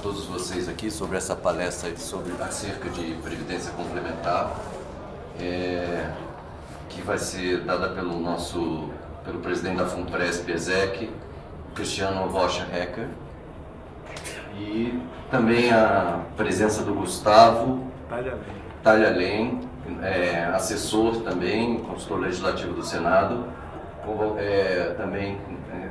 todos vocês aqui sobre essa palestra acerca de previdência complementar, que vai ser dada pelo presidente da FUNPRESP, ESEC, Cristiano Rocha Hecker, e também a presença do Gustavo Talhalem, assessor também, consultor legislativo do Senado, também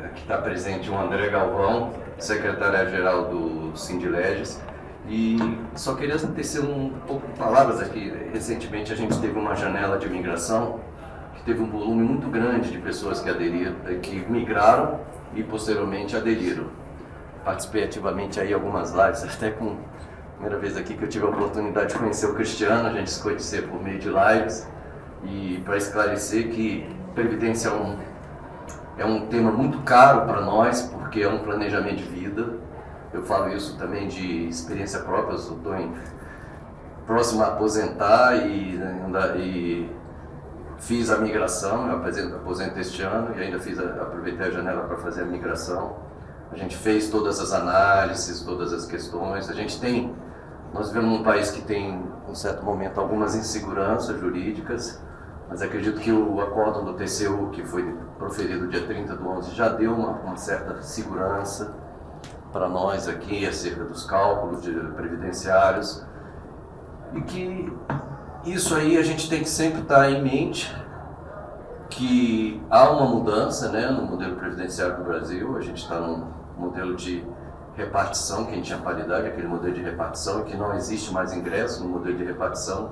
aqui está presente o André Galvão, secretária-geral do Sindileges, e só queria tecer um pouco de palavras aqui. Recentemente a gente teve uma janela de imigração que teve um volume muito grande de pessoas que migraram e posteriormente aderiram. Participei ativamente aí algumas lives, até com a primeira vez aqui que eu tive a oportunidade de conhecer o Cristiano, a gente se conhecer por meio de lives, e para esclarecer que previdência é um tema muito caro para nós, porque é um planejamento de vida. Eu falo isso também de experiência própria, eu estou próximo a aposentar e fiz a migração, eu aposento este ano e ainda aproveitei a janela para fazer a migração. A gente fez todas as análises, todas as questões. Nós vivemos num país que tem, em certo momento, algumas inseguranças jurídicas, mas acredito que o acórdão do TCU, que foi proferido dia 30/11, já deu uma certa segurança para nós aqui acerca dos cálculos previdenciários, e que isso aí a gente tem que sempre estar em mente, que há uma mudança, né, no modelo previdenciário do Brasil. A gente está num modelo de repartição, que a gente tinha paridade, aquele modelo de repartição, e que não existe mais ingresso no modelo de repartição,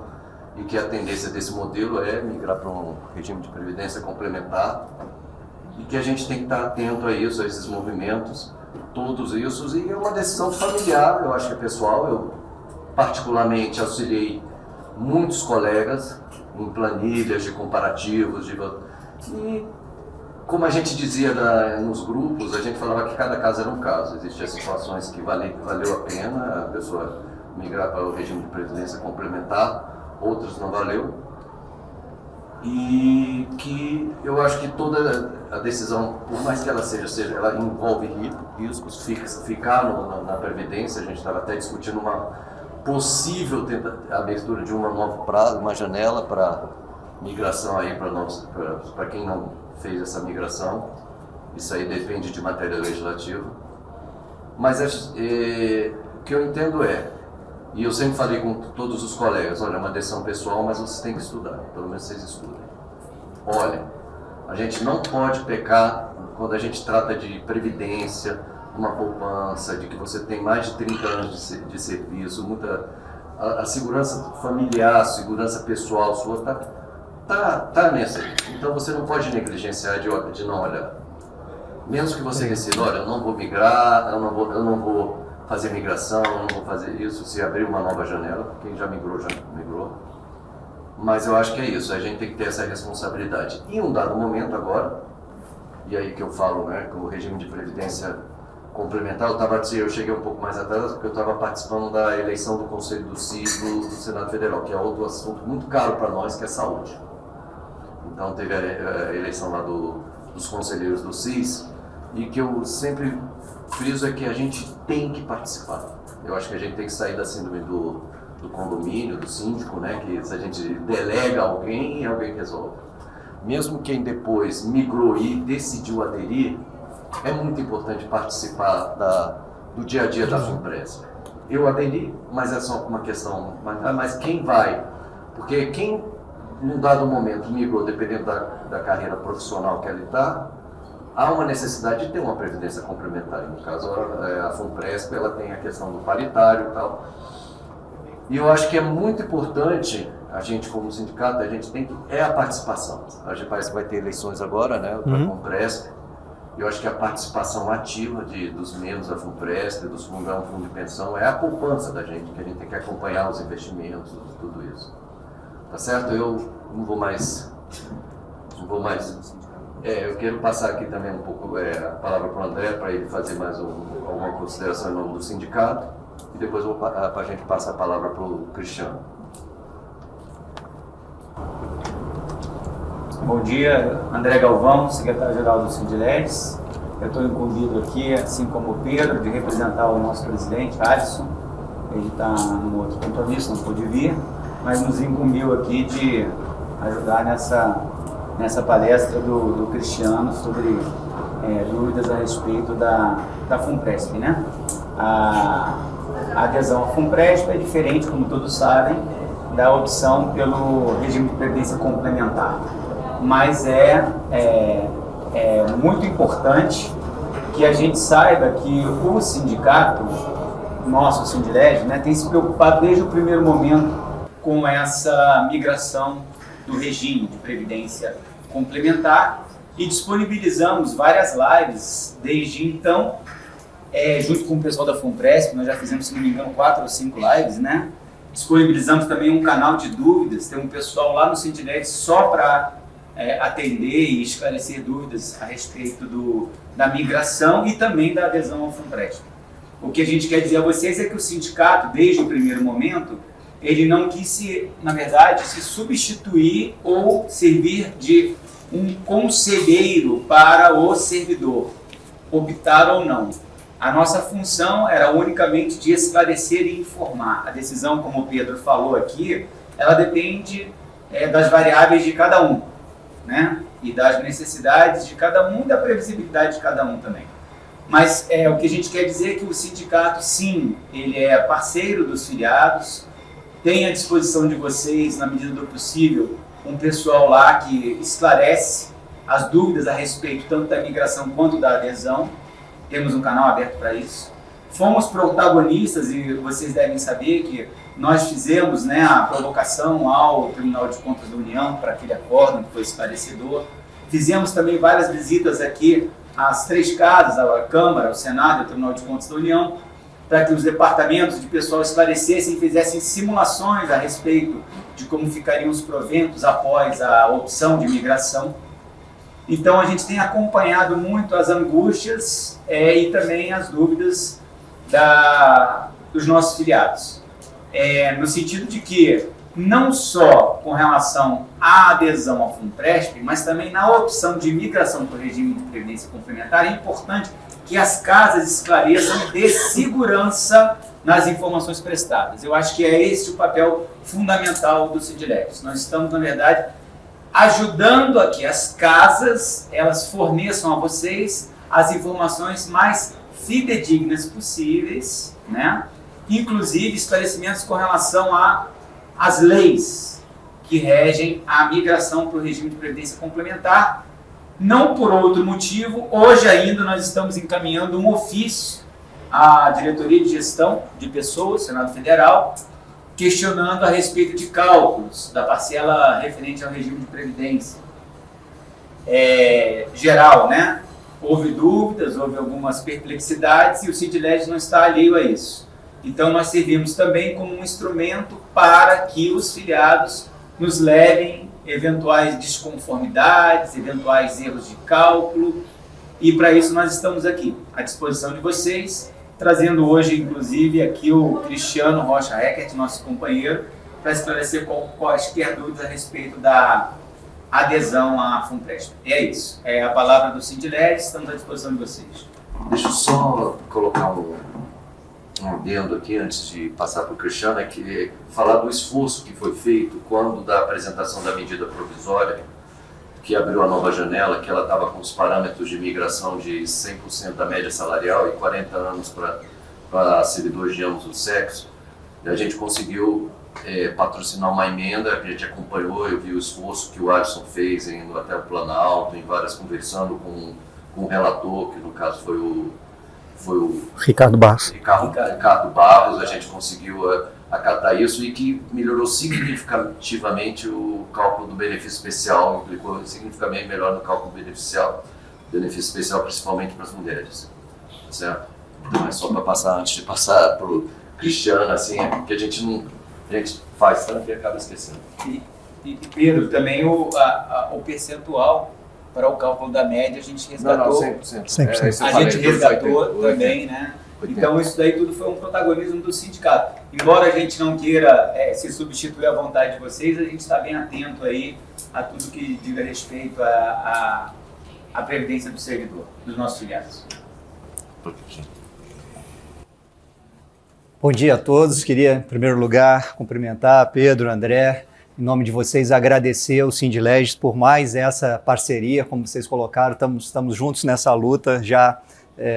e que a tendência desse modelo é migrar para um regime de previdência complementar, e que a gente tem que estar atento a isso, a esses movimentos, todos isso, e é uma decisão familiar, eu acho que é pessoal. Eu particularmente auxiliei muitos colegas em planilhas de comparativos, e como a gente dizia nos grupos, a gente falava que cada caso era um caso. Existiam situações que valeu a pena a pessoa migrar para o regime de previdência complementar, outras não valeu, e que eu acho que toda a decisão, por mais que ela envolve riscos, ficar na Previdência. A gente estava até discutindo uma possível abertura de uma janela para migração aí para quem não fez essa migração. Isso aí depende de matéria legislativa. Mas o que eu entendo e eu sempre falei com todos os colegas, olha, é uma decisão pessoal, mas vocês têm que estudar, pelo menos vocês estudem. Olha, a gente não pode pecar quando a gente trata de previdência, uma poupança, de que você tem mais de 30 anos de serviço, a segurança familiar, a segurança pessoal sua tá nessa. Então você não pode negligenciar de não olhar. Mesmo que você decida, olha, eu não vou migrar, eu não vou fazer migração, eu não vou fazer isso, se abrir uma nova janela. Quem já migrou, já migrou. Mas eu acho que é isso, a gente tem que ter essa responsabilidade. Em um dado momento agora, e aí que eu falo, né, que o regime de previdência complementar, eu cheguei um pouco mais atrás, porque eu estava participando da eleição do Conselho do CIS do Senado Federal, que é outro assunto muito caro para nós, que é saúde. Então teve a eleição lá dos conselheiros do CIS, e que eu sempre friso é que a gente tem que participar. Eu acho que a gente tem que sair da síndrome do condomínio, do síndico, né, que se a gente delega alguém, alguém resolve. Mesmo quem depois migrou e decidiu aderir, é muito importante participar do dia a dia da FUNPRESP. Eu aderi, mas é só uma questão, mas quem vai? Porque quem, num dado momento, migrou, dependendo da carreira profissional que ele está, há uma necessidade de ter uma previdência complementar. No caso, a FUNPRESP, ela tem a questão do paritário e tal. E eu acho que é muito importante, a gente como sindicato, a gente tem a participação. A gente parece que vai ter eleições agora, né, para a FUNPRESP. Eu acho que a participação ativa dos membros da FUNPRESP, dos fundos, um fundo de pensão, é a poupança da gente, que a gente tem que acompanhar os investimentos, tudo isso. Tá certo? Eu não vou mais. Eu quero passar aqui também um pouco a palavra para o André, para ele fazer mais alguma consideração em nome do sindicato, e depois para a gente passar a palavra para o Cristiano. Bom dia, André Galvão, secretário-geral do Sindileges. Eu estou incumbido aqui, assim como o Pedro, de representar o nosso presidente, Alisson. Ele está num outro compromisso, não pôde vir, mas nos incumbiu aqui de ajudar nessa palestra do Cristiano sobre dúvidas a respeito da FUNPRESP, né? A adesão à FUNPRESP é diferente, como todos sabem, da opção pelo regime de previdência complementar, mas é muito importante que a gente saiba que o sindicato, nosso Sindileg, né, tem se preocupado desde o primeiro momento com essa migração do regime de previdência complementar e disponibilizamos várias lives desde então, junto com o pessoal da FUNPRESP. Nós já fizemos, se não me engano, 4 ou 5 lives, né? Disponibilizamos também um canal de dúvidas, tem um pessoal lá no Sindileg só para atender e esclarecer dúvidas a respeito da migração e também da adesão ao FUNPRESP. O que a gente quer dizer a vocês é que o sindicato, desde o primeiro momento, ele não quis, na verdade, se substituir ou servir de um conselheiro para o servidor, optar ou não. A nossa função era unicamente de esclarecer e informar. A decisão, como o Pedro falou aqui, ela depende das variáveis de cada um, né? E das necessidades de cada um e da previsibilidade de cada um também. Mas o que a gente quer dizer é que o sindicato, sim, ele é parceiro dos filiados, tem à disposição de vocês, na medida do possível, um pessoal lá que esclarece as dúvidas a respeito tanto da migração quanto da adesão. Temos um canal aberto para isso. Fomos protagonistas, e vocês devem saber que nós fizemos, né, a provocação ao Tribunal de Contas da União para aquele acórdão que foi esclarecedor. Fizemos também várias visitas aqui às 3 casas, à Câmara, ao Senado e ao Tribunal de Contas da União, para que os departamentos de pessoal esclarecessem e fizessem simulações a respeito de como ficariam os proventos após a opção de migração. Então a gente tem acompanhado muito as angústias e também as dúvidas dos nossos filiados. No sentido de que, não só com relação à adesão ao FUNPRESP, mas também na opção de migração para o regime de previdência complementar, é importante que as casas esclareçam e dê segurança nas informações prestadas. Eu acho que é esse o papel fundamental do Sindileg. Nós estamos, na verdade, ajudando a que as casas elas forneçam a vocês as informações mais fidedignas possíveis, né? Inclusive esclarecimentos com relação às leis que regem a migração para o regime de previdência complementar. Não por outro motivo, hoje ainda nós estamos encaminhando um ofício à Diretoria de Gestão de Pessoas, Senado Federal, questionando a respeito de cálculos da parcela referente ao regime de previdência geral, né? Houve dúvidas, houve algumas perplexidades e o Sindileg não está alheio a isso. Então nós servimos também como um instrumento para que os filiados nos levem eventuais desconformidades, eventuais erros de cálculo, e para isso nós estamos aqui, à disposição de vocês, trazendo hoje, inclusive, aqui o Cristiano Rocha Eckert, nosso companheiro, para esclarecer quaisquer dúvidas a respeito da adesão à FUNPRESP. É isso, é a palavra do Sindileg, estamos à disposição de vocês. Deixa eu só colocar um adendo aqui, antes de passar para o Cristiano, falar do esforço que foi feito quando da apresentação da medida provisória, que abriu a nova janela, que ela estava com os parâmetros de migração de 100% da média salarial e 40 anos para servidores de ambos os sexos. E a gente conseguiu patrocinar uma emenda, que a gente acompanhou, eu vi o esforço que o Alisson fez indo até o Planalto, em várias, conversando com o relator, que no caso foi o Ricardo Barros. Ricardo Barros, a gente conseguiu acatar isso e que melhorou significativamente o cálculo do benefício especial, implicou significativamente melhor no cálculo do benefício especial, principalmente para as mulheres. Certo? Então é só para passar, antes de passar para o Cristiano, assim, que a gente faz tanto e acaba esquecendo. E Pedro, também o percentual para o cálculo da média a gente resgatou. Não, 100%. 100%. A gente resgatou também, né? 80. Então isso daí tudo foi um protagonismo do sindicato. Embora a gente não queira se substituir à vontade de vocês, a gente está bem atento aí a tudo que diga respeito a a previdência do servidor, dos nossos filiados. Bom dia a todos. Queria, em primeiro lugar, cumprimentar Pedro, André, em nome de vocês, agradecer ao Sindileges por mais essa parceria, como vocês colocaram, estamos juntos nessa luta já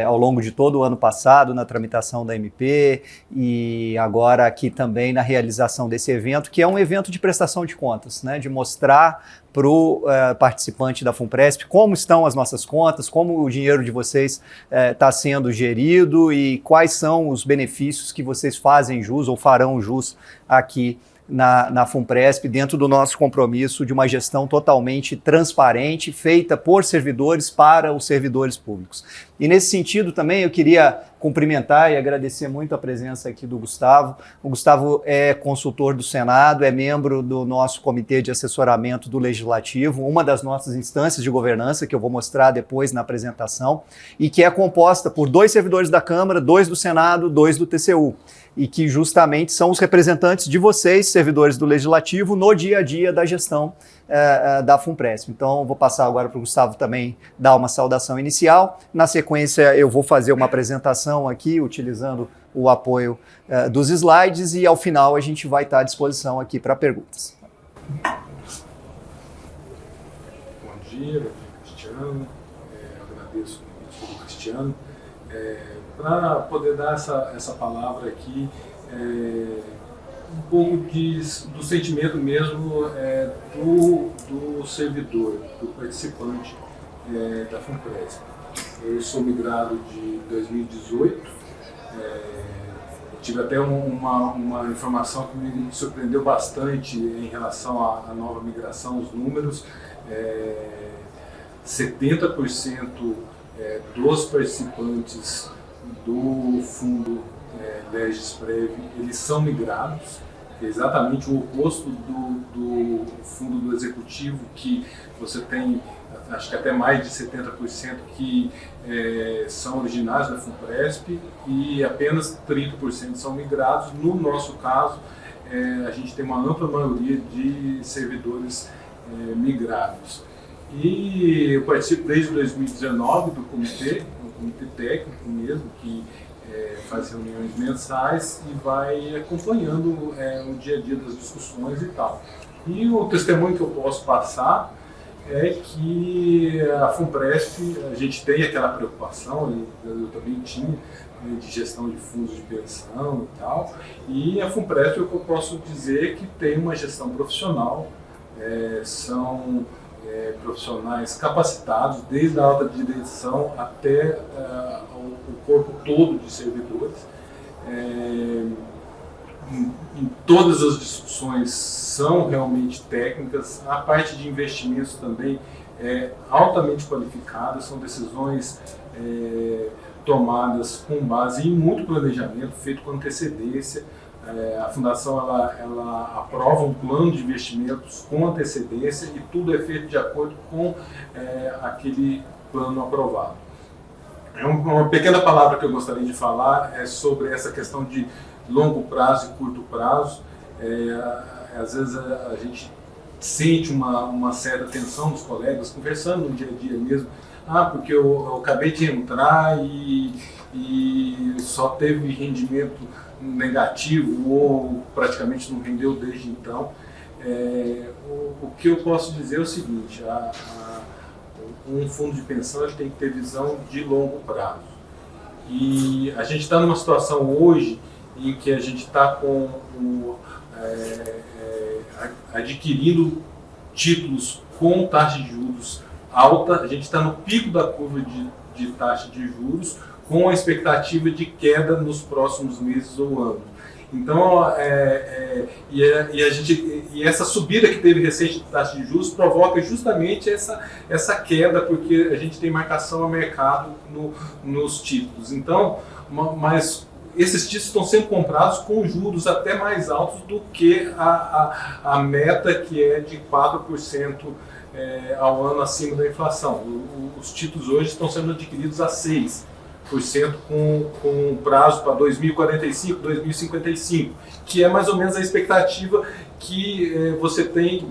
ao longo de todo o ano passado, na tramitação da MP e agora aqui também na realização desse evento, que é um evento de prestação de contas, né, de mostrar para o participante da FUNPRESP como estão as nossas contas, como o dinheiro de vocês está sendo gerido e quais são os benefícios que vocês fazem jus ou farão jus aqui na FUNPRESP, dentro do nosso compromisso de uma gestão totalmente transparente, feita por servidores para os servidores públicos. E nesse sentido também eu queria cumprimentar e agradecer muito a presença aqui do Gustavo. O Gustavo é consultor do Senado, é membro do nosso Comitê de Assessoramento do Legislativo, uma das nossas instâncias de governança, que eu vou mostrar depois na apresentação, e que é composta por 2 servidores da Câmara, 2 do Senado, 2 do TCU, e que justamente são os representantes de vocês, servidores do Legislativo, no dia a dia da gestão da FUNPRESP. Então, vou passar agora para o Gustavo também dar uma saudação inicial. Na sequência, eu vou fazer uma apresentação aqui, utilizando o apoio dos slides, e ao final a gente vai estar à disposição aqui para perguntas. Bom dia, Cristiano. Agradeço o convite do Cristiano. Para poder dar essa palavra aqui, um pouco do sentimento mesmo do servidor, do participante da FUNPRESP. Eu sou migrado de 2018, tive até uma informação que me surpreendeu bastante em relação à nova migração, os números. 70% dos participantes do fundo Legisprev, eles são migrados, que é exatamente o oposto do fundo do executivo, que você tem, acho que até mais de 70% que são originários da FUNPRESP e apenas 30% são migrados. No nosso caso, a gente tem uma ampla maioria de servidores migrados. E eu participo desde 2019 do comitê, um comitê técnico mesmo, que faz reuniões mensais e vai acompanhando o dia a dia das discussões e tal. E o testemunho que eu posso passar é que a FUNPRESP, a gente tem aquela preocupação, e eu também tinha, de gestão de fundos de pensão e tal, e a FUNPRESP, o que eu posso dizer que tem uma gestão profissional, são profissionais capacitados, desde a alta direção até o corpo todo de servidores. Em todas as discussões são realmente técnicas, a parte de investimentos também é altamente qualificada, são decisões tomadas com base em muito planejamento, feito com antecedência. A Fundação ela aprova um plano de investimentos com antecedência e tudo é feito de acordo com aquele plano aprovado. Uma pequena palavra que eu gostaria de falar é sobre essa questão de longo prazo e curto prazo. Às vezes a gente sente uma certa tensão dos colegas, conversando no dia a dia mesmo. Porque eu acabei de entrar e só teve rendimento negativo ou praticamente não rendeu desde então. O que eu posso dizer é o seguinte: um fundo de pensão ele tem que ter visão de longo prazo. E a gente está numa situação hoje em que a gente está adquirindo títulos com taxa de juros alta. A gente está no pico da curva de taxa de juros, com a expectativa de queda nos próximos meses ou anos. Então, e essa subida que teve recente de taxa de juros provoca justamente essa queda, porque a gente tem marcação a mercado nos títulos. Então, mas esses títulos estão sendo comprados com juros até mais altos do que a meta, que é de 4% ao ano acima da inflação. Os títulos hoje estão sendo adquiridos a 6%, com prazo para 2045, 2055, que é mais ou menos a expectativa que você tem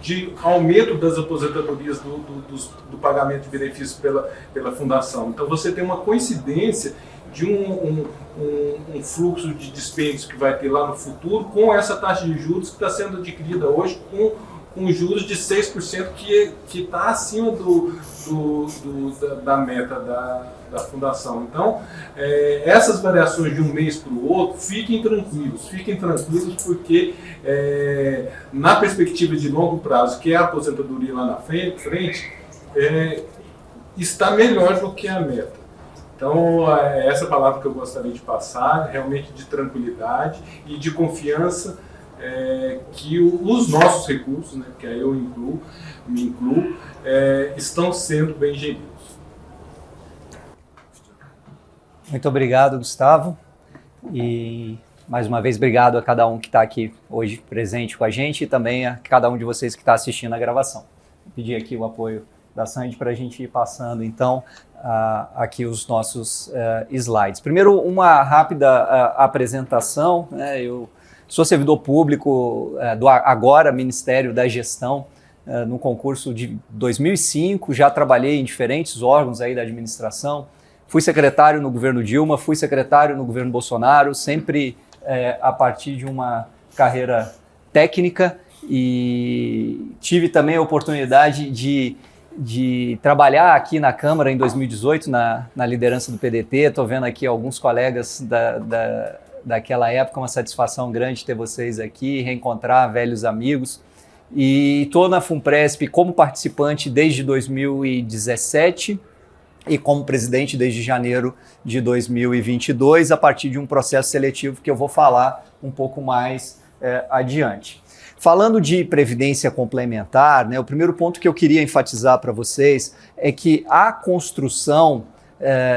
de aumento das aposentadorias do pagamento de benefícios pela fundação. Então você tem uma coincidência de um fluxo de dispêndios que vai ter lá no futuro com essa taxa de juros que está sendo adquirida hoje com juros de 6% que está acima da meta da fundação. Então, essas variações de um mês para o outro, fiquem tranquilos porque na perspectiva de longo prazo, que é a aposentadoria lá na frente, está melhor do que a meta. Então, essa palavra que eu gostaria de passar, realmente de tranquilidade e de confiança que os nossos recursos, né, que aí eu me incluo, estão sendo bem geridos. Muito obrigado, Gustavo. E, mais uma vez, obrigado a cada um que está aqui hoje presente com a gente e também a cada um de vocês que está assistindo a gravação. Vou pedir aqui o apoio da Sandy para a gente ir passando, então, aqui os nossos slides. Primeiro, uma rápida apresentação, né? Eu sou servidor público do agora Ministério da Gestão, no concurso de 2005, já trabalhei em diferentes órgãos aí da administração, fui secretário no governo Dilma, fui secretário no governo Bolsonaro, sempre a partir de uma carreira técnica, e tive também a oportunidade de trabalhar aqui na Câmara em 2018, na liderança do PDT. Estou vendo aqui alguns colegas daquela época, uma satisfação grande ter vocês aqui, reencontrar velhos amigos. E estou na FUNPRESP como participante desde 2017 e como presidente desde janeiro de 2022, a partir de um processo seletivo que eu vou falar um pouco mais adiante. Falando de previdência complementar, né, o primeiro ponto que eu queria enfatizar para vocês é que a construção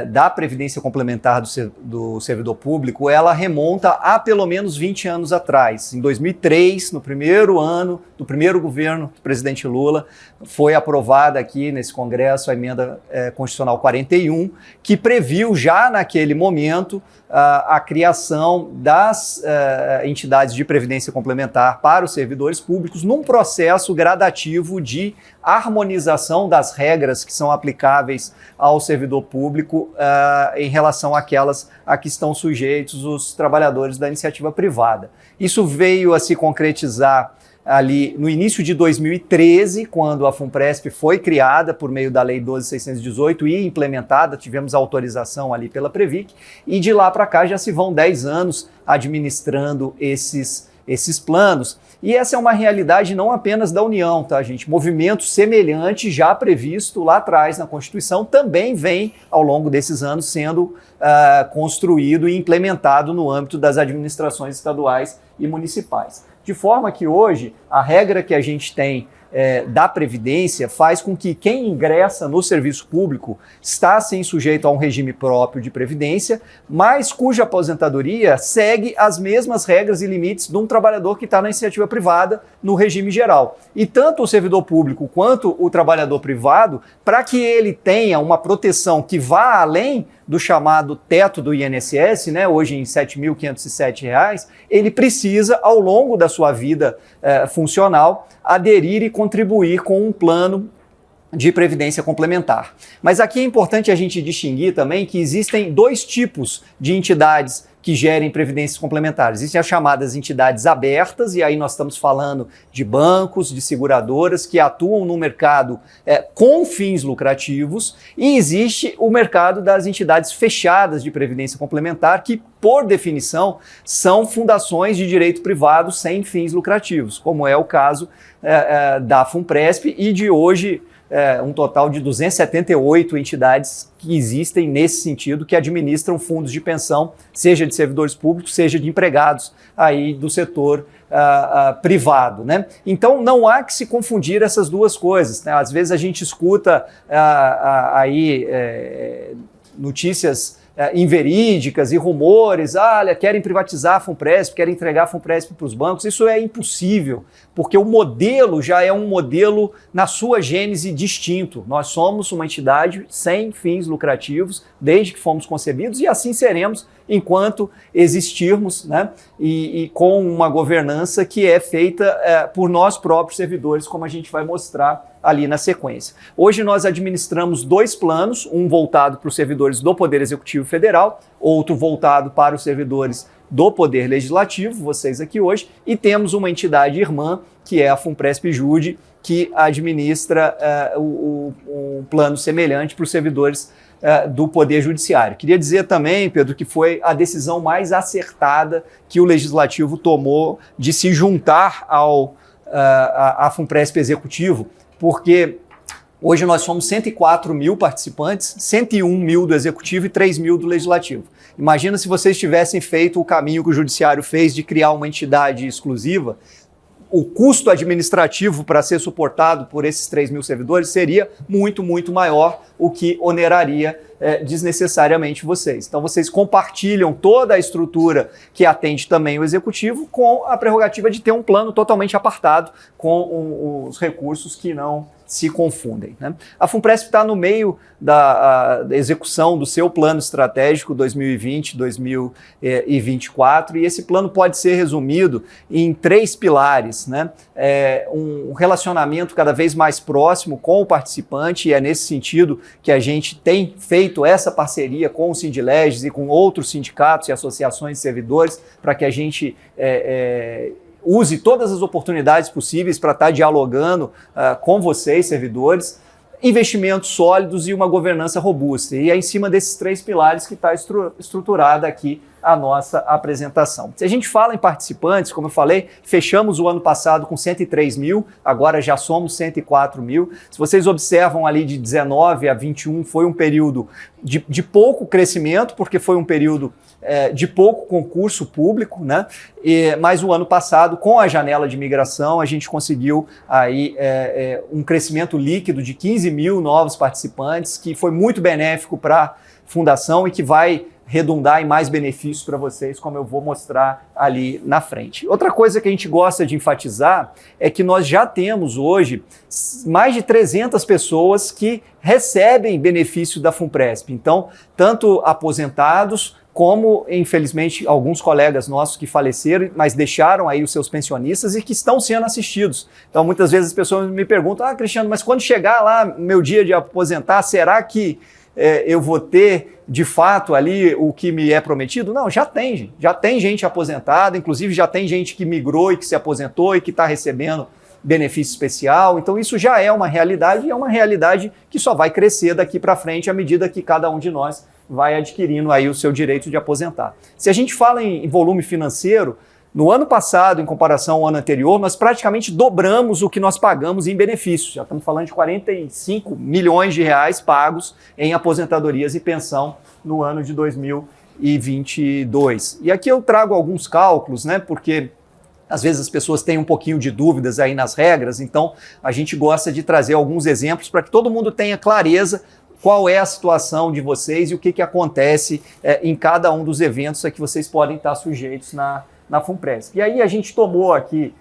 da previdência complementar do servidor público, ela remonta a pelo menos 20 anos atrás. Em 2003, no primeiro ano do primeiro governo do presidente Lula, foi aprovada aqui nesse Congresso a emenda constitucional 41, que previu já naquele momento a criação das entidades de previdência complementar para os servidores públicos num processo gradativo de harmonização das regras que são aplicáveis ao servidor público em relação àquelas a que estão sujeitos os trabalhadores da iniciativa privada. Isso veio a se concretizar ali no início de 2013, quando a FUNPRESP foi criada por meio da Lei 12.618 e implementada, tivemos autorização ali pela Previc, e de lá para cá já se vão 10 anos administrando esses planos. E essa é uma realidade não apenas da União, tá, gente? Movimento semelhante já previsto lá atrás na Constituição também vem, ao longo desses anos, sendo construído e implementado no âmbito das administrações estaduais e municipais. De forma que hoje a regra que a gente tem da Previdência faz com que quem ingressa no serviço público está sim sujeito a um regime próprio de Previdência, mas cuja aposentadoria segue as mesmas regras e limites de um trabalhador que está na iniciativa privada no regime geral. E tanto o servidor público quanto o trabalhador privado, para que ele tenha uma proteção que vá além do chamado teto do INSS, né, hoje em R$ 7.507, ele precisa, ao longo da sua vida funcional, aderir e contribuir com um plano de previdência complementar. Mas aqui é importante a gente distinguir também que existem dois tipos de entidades que gerem previdências complementares. Existem as chamadas entidades abertas, e aí nós estamos falando de bancos, de seguradoras que atuam no mercado com fins lucrativos, e existe o mercado das entidades fechadas de previdência complementar, que, por definição, são fundações de direito privado sem fins lucrativos, como é o caso da FUNPRESP e de hoje um total de 278 entidades que existem nesse sentido, que administram fundos de pensão, seja de servidores públicos, seja de empregados aí do setor privado, né? Então não há que se confundir essas duas coisas, né? Às vezes a gente escuta aí notícias inverídicas e rumores, querem privatizar a FUNPRESP, querem entregar a FUNPRESP para os bancos. Isso é impossível, porque o modelo já é um modelo na sua gênese distinto. Nós somos uma entidade sem fins lucrativos, desde que fomos concebidos, e assim seremos enquanto existirmos, né, e com uma governança que é feita por nós próprios servidores, como a gente vai mostrar ali na sequência. Hoje nós administramos 2 planos, um voltado para os servidores do Poder Executivo Federal, outro voltado para os servidores do Poder Legislativo, vocês aqui hoje, e temos uma entidade irmã, que é a FUNPRESP-JUDE, que administra um plano semelhante para os servidores do Poder Judiciário. Queria dizer também, Pedro, que foi a decisão mais acertada que o Legislativo tomou de se juntar à FUNPRESP Executivo, porque hoje nós somos 104 mil participantes, 101 mil do Executivo e 3 mil do Legislativo. Imagina se vocês tivessem feito o caminho que o Judiciário fez de criar uma entidade exclusiva. O custo administrativo para ser suportado por esses 3 mil servidores seria muito, muito maior, o que oneraria desnecessariamente vocês. Então vocês compartilham toda a estrutura que atende também o Executivo com a prerrogativa de ter um plano totalmente apartado com os recursos que não se confundem, né? A FUNPRESP está no meio da execução do seu plano estratégico 2020-2024 e esse plano pode ser resumido em 3 pilares, né? Um relacionamento cada vez mais próximo com o participante, e é nesse sentido que a gente tem feito essa parceria com o Sindileges e com outros sindicatos e associações de servidores para que a gente use todas as oportunidades possíveis para estar dialogando com vocês, servidores, investimentos sólidos e uma governança robusta. E é em cima desses 3 pilares que está estruturada aqui a nossa apresentação. Se a gente fala em participantes, como eu falei, fechamos o ano passado com 103 mil, agora já somos 104 mil. Se vocês observam ali de 19 a 21, foi um período de pouco crescimento, porque foi um período de pouco concurso público, né? Mas o ano passado, com a janela de migração, a gente conseguiu aí um crescimento líquido de 15 mil novos participantes, que foi muito benéfico para a Fundação e que vai redundar em mais benefícios para vocês, como eu vou mostrar ali na frente. Outra coisa que a gente gosta de enfatizar é que nós já temos hoje mais de 300 pessoas que recebem benefício da FUNPRESP. Então, tanto aposentados como, infelizmente, alguns colegas nossos que faleceram, mas deixaram aí os seus pensionistas e que estão sendo assistidos. Então, muitas vezes as pessoas me perguntam, Cristiano, mas quando chegar lá, meu dia de aposentar, será que eu vou ter, de fato, ali o que me é prometido? Não, já tem gente aposentada, inclusive já tem gente que migrou e que se aposentou e que está recebendo benefício especial. Então isso já é uma realidade e é uma realidade que só vai crescer daqui para frente à medida que cada um de nós vai adquirindo aí o seu direito de aposentar. Se a gente fala em volume financeiro, no ano passado, em comparação ao ano anterior, nós praticamente dobramos o que nós pagamos em benefícios. Já estamos falando de 45 milhões de reais pagos em aposentadorias e pensão no ano de 2022. E aqui eu trago alguns cálculos, né? Porque às vezes as pessoas têm um pouquinho de dúvidas aí nas regras, então a gente gosta de trazer alguns exemplos para que todo mundo tenha clareza qual é a situação de vocês e o que acontece em cada um dos eventos a que vocês podem estar sujeitos na FUNPRESP. E aí a gente tomou aqui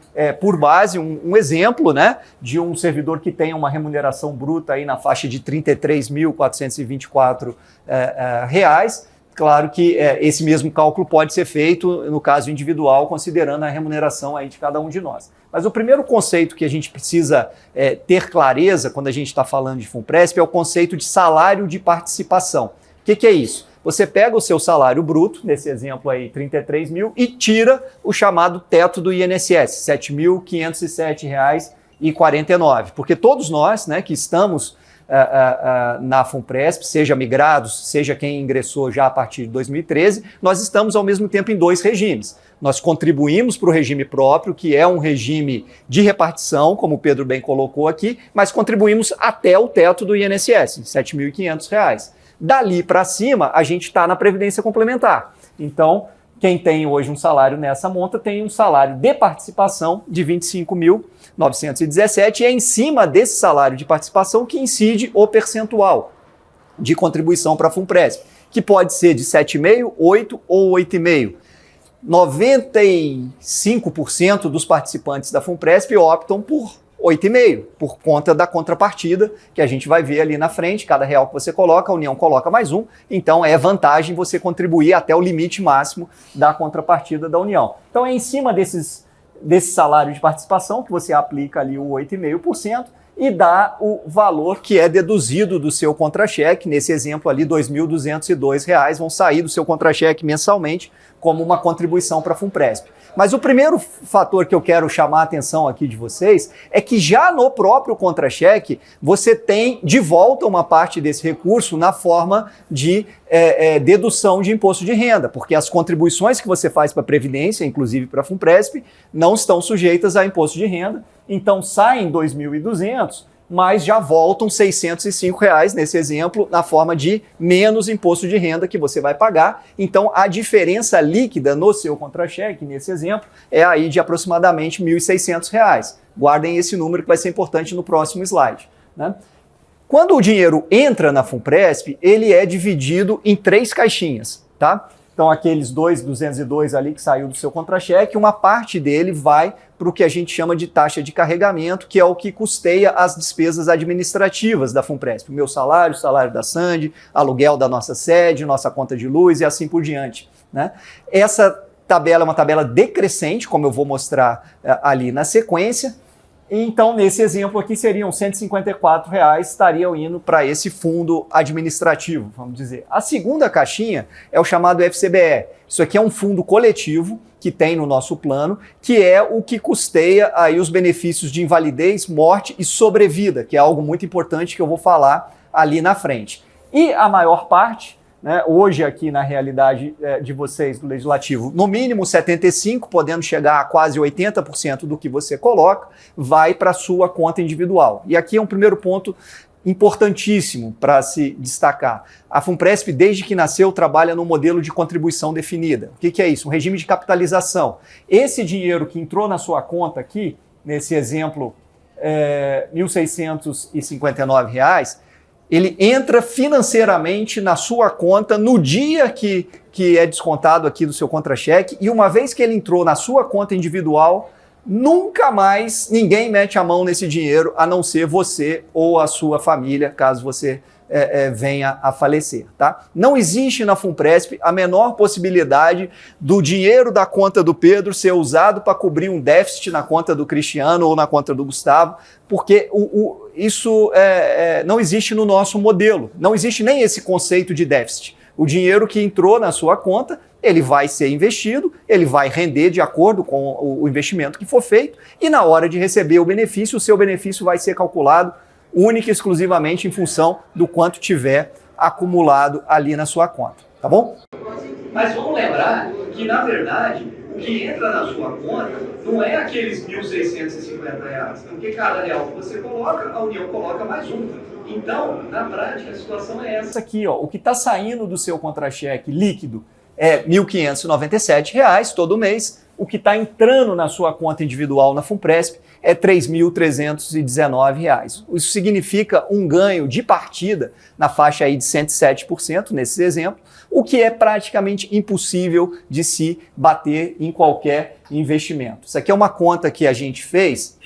por base um exemplo, né, de um servidor que tem uma remuneração bruta aí na faixa de R$ 33.424 reais. Claro que esse mesmo cálculo pode ser feito no caso individual, considerando a remuneração aí de cada um de nós. Mas o primeiro conceito que a gente precisa ter clareza quando a gente está falando de FUNPRESP é o conceito de salário de participação. O que é isso? Você pega o seu salário bruto, nesse exemplo aí, 33 mil, e tira o chamado teto do INSS, R$ 7.507,49. Porque todos nós, né, que estamos na FUNPRESP, seja migrados, seja quem ingressou já a partir de 2013, nós estamos ao mesmo tempo em 2 regimes. Nós contribuímos para o regime próprio, que é um regime de repartição, como o Pedro bem colocou aqui, mas contribuímos até o teto do INSS, R$ 7.500. Dali para cima, a gente está na Previdência Complementar. Então, quem tem hoje um salário nessa monta tem um salário de participação de R$ 25.917 e é em cima desse salário de participação que incide o percentual de contribuição para a FUNPRESP, que pode ser de 7,5%, 8% ou 8,5%. 95% dos participantes da FUNPRESP optam por 8,5, por conta da contrapartida que a gente vai ver ali na frente. Cada real que você coloca, a União coloca mais um, então é vantagem você contribuir até o limite máximo da contrapartida da União. Então é em cima desse salário de participação que você aplica ali o 8,5% e dá o valor que é deduzido do seu contra-cheque. Nesse exemplo ali, R$ 2.202 vão sair do seu contra-cheque mensalmente como uma contribuição para a FUNPRESP. Mas o primeiro fator que eu quero chamar a atenção aqui de vocês é que já no próprio contra-cheque você tem de volta uma parte desse recurso na forma de dedução de imposto de renda, porque as contribuições que você faz para a Previdência, inclusive para a FUNPRESP, não estão sujeitas a imposto de renda, então saem 2.200, mas já voltam R$ 605 nesse exemplo, na forma de menos imposto de renda que você vai pagar. Então, a diferença líquida no seu contra-cheque, nesse exemplo, é aí de aproximadamente R$ 1.600. Guardem esse número que vai ser importante no próximo slide, né? Quando o dinheiro entra na FUNPRESP, ele é dividido em 3 caixinhas, tá? Então, aqueles 202 ali que saiu do seu contra-cheque, uma parte dele vai para o que a gente chama de taxa de carregamento, que é o que custeia as despesas administrativas da FUNPRESP. O meu salário, o salário da Sandy, aluguel da nossa sede, nossa conta de luz e assim por diante, né? Essa tabela é uma tabela decrescente, como eu vou mostrar ali na sequência. Então, nesse exemplo aqui, seriam R$ 154 estariam indo para esse fundo administrativo, vamos dizer. A segunda caixinha é o chamado FCBE. Isso aqui é um fundo coletivo que tem no nosso plano, que é o que custeia aí os benefícios de invalidez, morte e sobrevida, que é algo muito importante que eu vou falar ali na frente. E a maior parte, né, hoje aqui na realidade de vocês do Legislativo, no mínimo 75%, podendo chegar a quase 80% do que você coloca, vai para a sua conta individual. E aqui é um primeiro ponto importantíssimo para se destacar. A FUNPRESP, desde que nasceu, trabalha no modelo de contribuição definida. O que é isso? Um regime de capitalização. Esse dinheiro que entrou na sua conta aqui, nesse exemplo, R$ 1.659, ele entra financeiramente na sua conta no dia que é descontado aqui do seu contra-cheque, e uma vez que ele entrou na sua conta individual, nunca mais ninguém mete a mão nesse dinheiro, a não ser você ou a sua família, caso você venha a falecer, tá? Não existe na FUNPRESP a menor possibilidade do dinheiro da conta do Pedro ser usado para cobrir um déficit na conta do Cristiano ou na conta do Gustavo, porque isso não existe no nosso modelo. Não existe nem esse conceito de déficit. O dinheiro que entrou na sua conta, ele vai ser investido, ele vai render de acordo com o investimento que for feito, e na hora de receber o benefício, o seu benefício vai ser calculado única e exclusivamente em função do quanto tiver acumulado ali na sua conta, tá bom? Mas vamos lembrar que, na verdade, o que entra na sua conta não é aqueles R$ 1.650, porque cada real que você coloca, a União coloca mais um. Então, na prática, a situação é essa aqui, ó, o que está saindo do seu contra-cheque líquido é R$ 1.597 todo mês, o que está entrando na sua conta individual na FUNPRESP é R$ 3.319. Isso significa um ganho de partida na faixa aí de 107% nesse exemplo, o que é praticamente impossível de se bater em qualquer investimento. Isso aqui é uma conta que a gente fez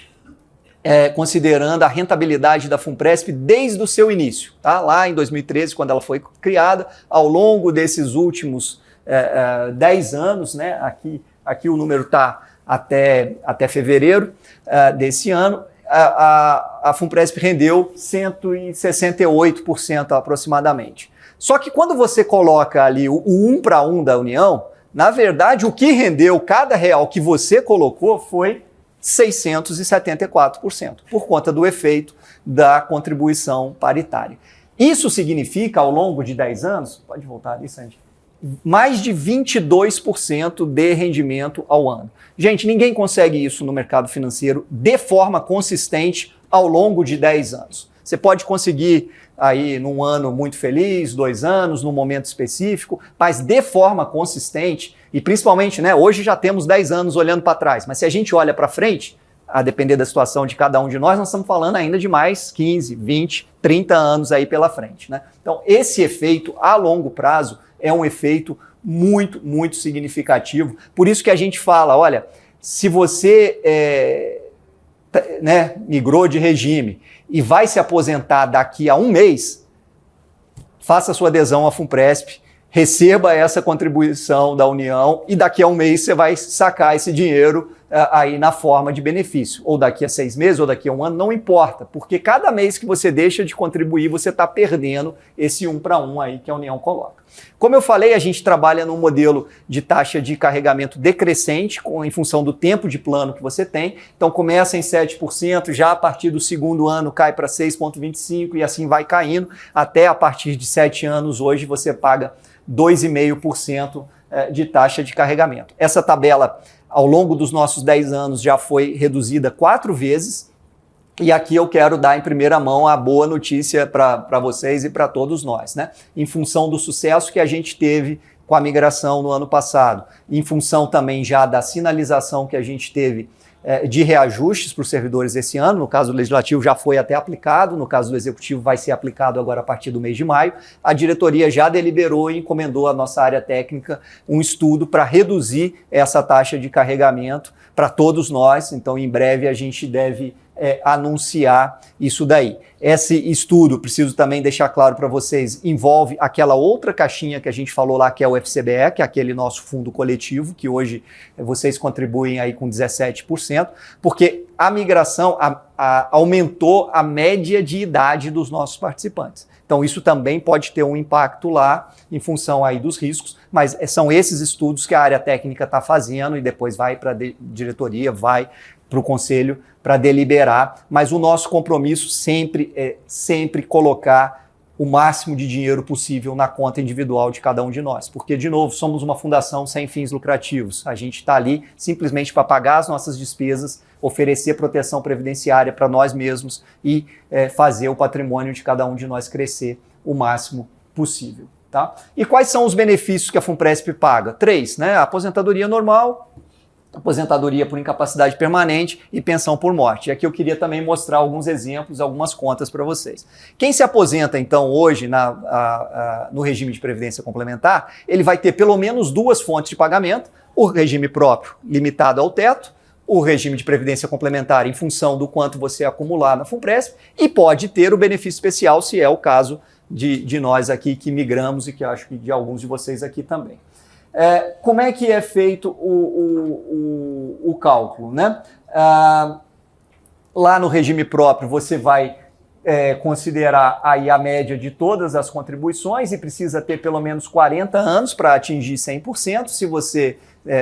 considerando a rentabilidade da FUNPRESP desde o seu início, tá? Lá em 2013, quando ela foi criada, ao longo desses últimos 10 anos, né? Aqui o número está até fevereiro desse ano, a FUNPRESP rendeu 168% aproximadamente. Só que quando você coloca ali o 1 para 1 da União, na verdade o que rendeu cada real que você colocou foi 674%, por conta do efeito da contribuição paritária. Isso significa, ao longo de 10 anos, pode voltar ali, Sandy, mais de 22% de rendimento ao ano. Gente, ninguém consegue isso no mercado financeiro de forma consistente ao longo de 10 anos. Você pode conseguir aí num ano muito feliz, 2 anos, num momento específico, mas de forma consistente, e principalmente, né, hoje já temos 10 anos olhando para trás, mas se a gente olha para frente, a depender da situação de cada um de nós estamos falando ainda de mais 15, 20, 30 anos aí pela frente, né? Então, esse efeito a longo prazo é um efeito muito, muito significativo. Por isso que a gente fala, olha, se você né, migrou de regime e vai se aposentar daqui a um mês, faça sua adesão à FUNPRESP, receba essa contribuição da União e daqui a um mês você vai sacar esse dinheiro aí na forma de benefício. Ou daqui a 6 meses, ou daqui a um ano, não importa. Porque cada mês que você deixa de contribuir, você está perdendo esse 1 para 1 aí que a União coloca. Como eu falei, a gente trabalha num modelo de taxa de carregamento decrescente, em função do tempo de plano que você tem. Então começa em 7%, já a partir do segundo ano cai para 6,25% e assim vai caindo. Até a partir de 7 anos, hoje você paga 2,5% de taxa de carregamento. Essa tabela, ao longo dos nossos 10 anos, já foi reduzida 4 vezes. E aqui eu quero dar em primeira mão a boa notícia para vocês e para todos nós, né? Em função do sucesso que a gente teve com a migração no ano passado, em função também já da sinalização que a gente teve de reajustes para os servidores esse ano, no caso do Legislativo já foi até aplicado, no caso do Executivo vai ser aplicado agora a partir do mês de maio, a diretoria já deliberou e encomendou à nossa área técnica um estudo para reduzir essa taxa de carregamento para todos nós, então em breve a gente deve anunciar isso daí. Esse estudo, preciso também deixar claro para vocês, envolve aquela outra caixinha que a gente falou lá, que é o FCBE, que é aquele nosso fundo coletivo, que hoje vocês contribuem aí com 17%, porque a migração aumentou a média de idade dos nossos participantes. Então isso também pode ter um impacto lá em função aí dos riscos, mas são esses estudos que a área técnica está fazendo e depois vai para a diretoria, vai para o conselho para deliberar, mas o nosso compromisso sempre é colocar o máximo de dinheiro possível na conta individual de cada um de nós, porque, de novo, somos uma fundação sem fins lucrativos, a gente está ali simplesmente para pagar as nossas despesas, oferecer proteção previdenciária para nós mesmos e fazer o patrimônio de cada um de nós crescer o máximo possível. Tá? E quais são os benefícios que a FUNPRESP paga? 3, né? A aposentadoria normal, aposentadoria por incapacidade permanente e pensão por morte. E aqui eu queria também mostrar alguns exemplos, algumas contas para vocês. Quem se aposenta, então, hoje no regime de previdência complementar, ele vai ter pelo menos 2 fontes de pagamento, o regime próprio limitado ao teto, o regime de previdência complementar em função do quanto você acumular na FUNPRESP e pode ter o benefício especial, se é o caso de nós aqui que migramos e que acho que de alguns de vocês aqui também. Como é que é feito o cálculo, né? Lá no regime próprio você vai considerar aí a média de todas as contribuições e precisa ter pelo menos 40 anos para atingir 100%. Se você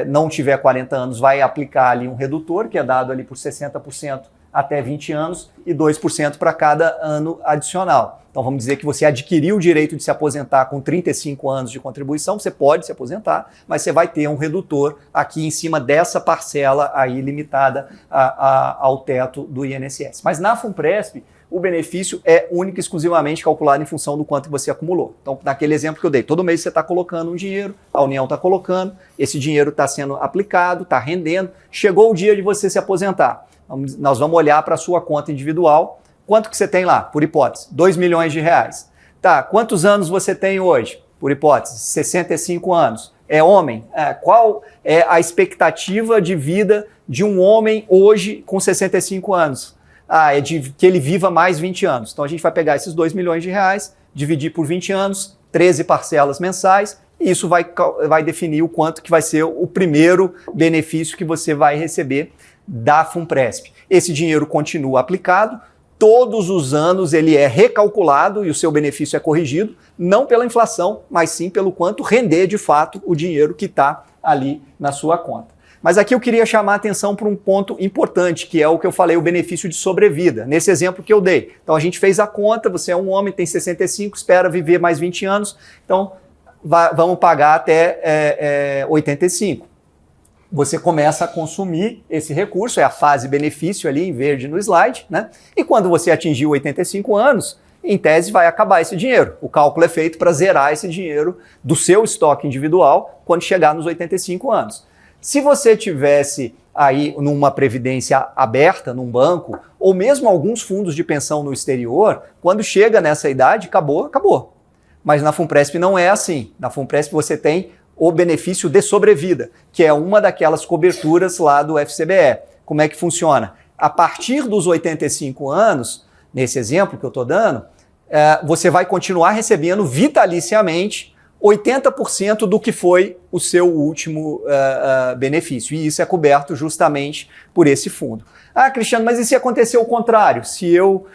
não tiver 40 anos, vai aplicar ali um redutor, que é dado ali por 60% até 20 anos e 2% para cada ano adicional. Então vamos dizer que você adquiriu o direito de se aposentar com 35 anos de contribuição, você pode se aposentar, mas você vai ter um redutor aqui em cima dessa parcela aí limitada ao teto do INSS. Mas na FUNPRESP, o benefício é único e exclusivamente calculado em função do quanto você acumulou. Então, naquele exemplo que eu dei, todo mês você está colocando um dinheiro, a União está colocando, esse dinheiro está sendo aplicado, está rendendo, chegou o dia de você se aposentar. Nós vamos olhar para a sua conta individual, quanto que você tem lá, por hipótese? 2 milhões de reais. Tá, quantos anos você tem hoje? Por hipótese, 65 anos. É homem? Qual é a expectativa de vida de um homem hoje com 65 anos? É de que ele viva mais 20 anos. Então a gente vai pegar esses 2 milhões de reais, dividir por 20 anos, 13 parcelas mensais, e isso vai definir o quanto que vai ser o primeiro benefício que você vai receber da FUNPRESP. Esse dinheiro continua aplicado, todos os anos ele é recalculado e o seu benefício é corrigido, não pela inflação, mas sim pelo quanto render de fato o dinheiro que está ali na sua conta. Mas aqui eu queria chamar a atenção para um ponto importante, que é o que eu falei, o benefício de sobrevida, nesse exemplo que eu dei. Então a gente fez a conta, você é um homem, tem 65, espera viver mais 20 anos, então vamos pagar até 85. Você começa a consumir esse recurso, é a fase benefício ali em verde no slide, né? E quando você atingir 85 anos, em tese vai acabar esse dinheiro. O cálculo é feito para zerar esse dinheiro do seu estoque individual quando chegar nos 85 anos. Se você tivesse aí numa previdência aberta, num banco, ou mesmo alguns fundos de pensão no exterior, quando chega nessa idade, acabou. Mas na FUNPRESP não é assim. Na FUNPRESP você tem o benefício de sobrevida, que é uma daquelas coberturas lá do FCBE. Como é que funciona? a partir dos 85 anos, nesse exemplo que eu estou dando, você vai continuar recebendo vitaliciamente 80% do que foi o seu último benefício. E isso é coberto justamente por esse fundo. Ah, Cristiano, mas e se acontecer o contrário? Se eu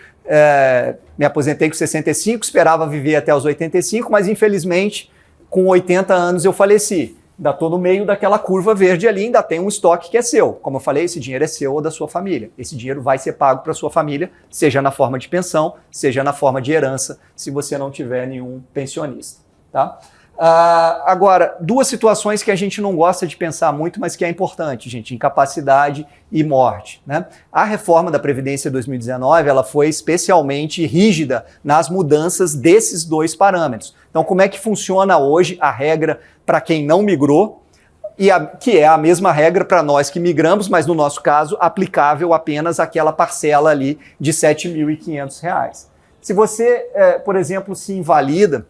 me aposentei com 65, esperava viver até os 85, mas infelizmente com 80 anos eu faleci. Ainda estou no meio daquela curva verde ali, ainda tem um estoque que é seu. Como eu falei, esse dinheiro é seu ou da sua família. Esse dinheiro vai ser pago para a sua família, seja na forma de pensão, seja na forma de herança, se você não tiver nenhum pensionista. Tá? Agora, duas situações que a gente não gosta de pensar muito, mas que é importante, gente, incapacidade e morte. Né? A reforma da Previdência de 2019 ela foi especialmente rígida nas mudanças desses dois parâmetros. Então, como é que funciona hoje a regra para quem não migrou, que é a mesma regra para nós que migramos, mas no nosso caso, aplicável apenas àquela parcela ali de R$ 7.500. Se você, por exemplo, se invalida,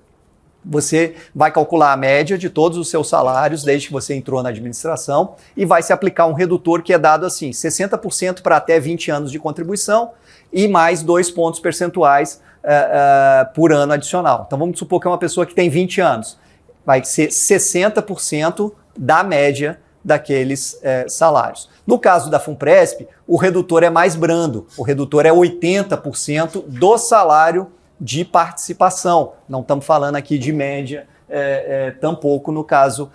você vai calcular a média de todos os seus salários desde que você entrou na administração e vai se aplicar um redutor que é dado assim, 60% para até 20 anos de contribuição e mais 2 pontos percentuais por ano adicional. Então vamos supor que é uma pessoa que tem 20 anos. Vai ser 60% da média daqueles salários. No caso da FUNPRESP, o redutor é mais brando. O redutor é 80% do salário de participação. Não estamos falando aqui de média, tampouco no caso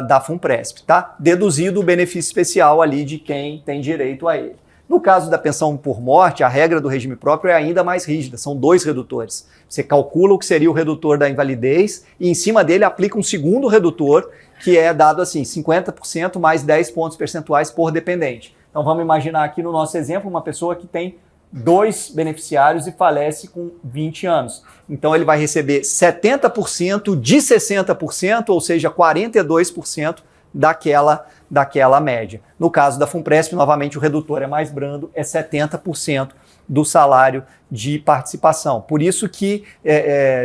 da FUNPRESP, tá? Deduzido o benefício especial ali de quem tem direito a ele. No caso da pensão por morte, a regra do regime próprio é ainda mais rígida, são 2 redutores. Você calcula o que seria o redutor da invalidez e em cima dele aplica um segundo redutor que é dado assim, 50% mais 10 pontos percentuais por dependente. Então vamos imaginar aqui no nosso exemplo uma pessoa que tem 2 beneficiários e falece com 20 anos. Então ele vai receber 70% de 60%, ou seja, 42% daquela média. No caso da FUNPRESP, novamente o redutor é mais brando, é 70% do salário de participação. Por isso que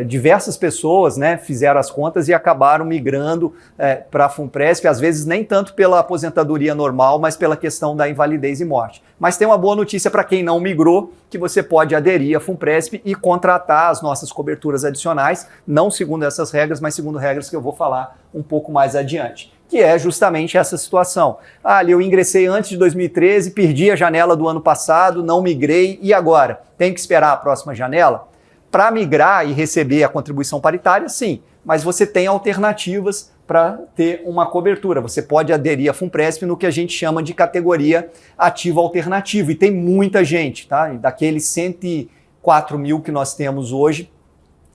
diversas pessoas, né, fizeram as contas e acabaram migrando para a FUNPRESP, às vezes nem tanto pela aposentadoria normal, mas pela questão da invalidez e morte. Mas tem uma boa notícia para quem não migrou, que você pode aderir à FUNPRESP e contratar as nossas coberturas adicionais, não segundo essas regras, mas segundo regras que eu vou falar um pouco mais adiante, que é justamente essa situação. Ali eu ingressei antes de 2013, perdi a janela do ano passado, não migrei, e agora? Tem que esperar a próxima janela? Para migrar e receber a contribuição paritária, sim, mas você tem alternativas para ter uma cobertura. Você pode aderir à FUNPRESP no que a gente chama de categoria ativa alternativa, e tem muita gente, tá? Daqueles 104 mil que nós temos hoje,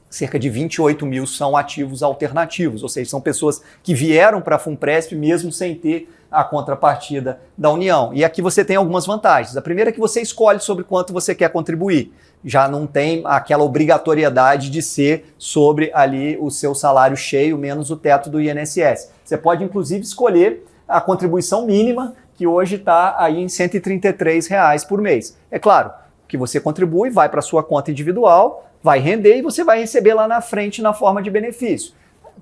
cerca de 28 mil são ativos alternativos, ou seja, são pessoas que vieram para a FUNPRESP mesmo sem ter a contrapartida da União. E aqui você tem algumas vantagens. A primeira é que você escolhe sobre quanto você quer contribuir. Já não tem aquela obrigatoriedade de ser sobre ali o seu salário cheio menos o teto do INSS. Você pode, inclusive, escolher a contribuição mínima, que hoje está aí em R$ 133 por mês. É claro que você contribui, vai para a sua conta individual, vai render e você vai receber lá na frente na forma de benefício.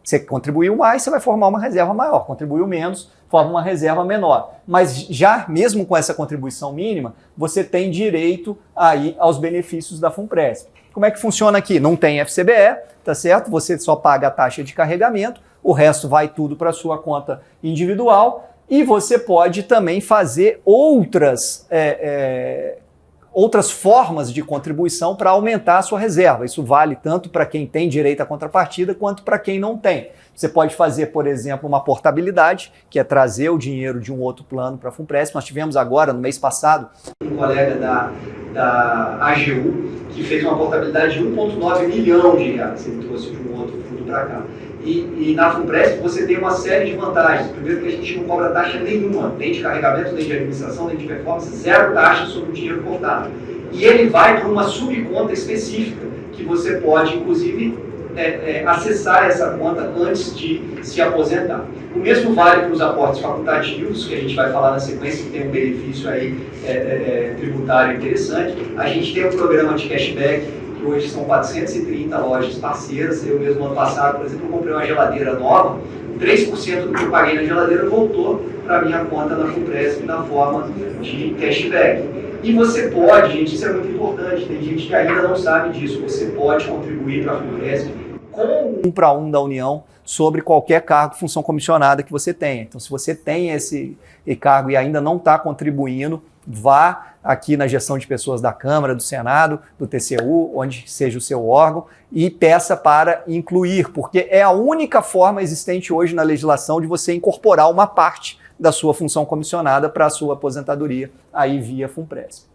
Você contribuiu mais, você vai formar uma reserva maior. Contribuiu menos, forma uma reserva menor. Mas já mesmo com essa contribuição mínima, você tem direito aí aos benefícios da FUNPRESP. Como é que funciona aqui? Não tem FCBE, tá certo? Você só paga a taxa de carregamento, o resto vai tudo para a sua conta individual e você pode também fazer outras formas de contribuição para aumentar a sua reserva. Isso vale tanto para quem tem direito à contrapartida quanto para quem não tem. Você pode fazer, por exemplo, uma portabilidade, que é trazer o dinheiro de um outro plano para a FUNPRESP. Nós tivemos agora, no mês passado, um colega da AGU que fez uma portabilidade de 1,9 milhão de reais. Ele trouxe de um outro fundo para cá. E na FUNPRESP você tem uma série de vantagens. Primeiro que a gente não cobra taxa nenhuma, nem de carregamento, nem de administração, nem de performance, 0 taxa sobre o dinheiro cortado. E ele vai para uma subconta específica, que você pode, inclusive, acessar essa conta antes de se aposentar. O mesmo vale para os aportes facultativos, que a gente vai falar na sequência, que tem um benefício aí tributário interessante. A gente tem um programa de cashback, que hoje são 430 lojas parceiras. Eu mesmo, ano passado, por exemplo, eu comprei uma geladeira nova, 3% do que eu paguei na geladeira voltou para a minha conta na FUNPRESP na forma de cashback. E você pode, gente, isso é muito importante, tem gente que ainda não sabe disso, você pode contribuir para a FUNPRESP com 1 para 1 da União sobre qualquer cargo, função comissionada que você tenha. Então, se você tem esse cargo e ainda não está contribuindo, vá aqui na gestão de pessoas da Câmara, do Senado, do TCU, onde seja o seu órgão, e peça para incluir, porque é a única forma existente hoje na legislação de você incorporar uma parte da sua função comissionada para a sua aposentadoria, aí via FUNPRESP.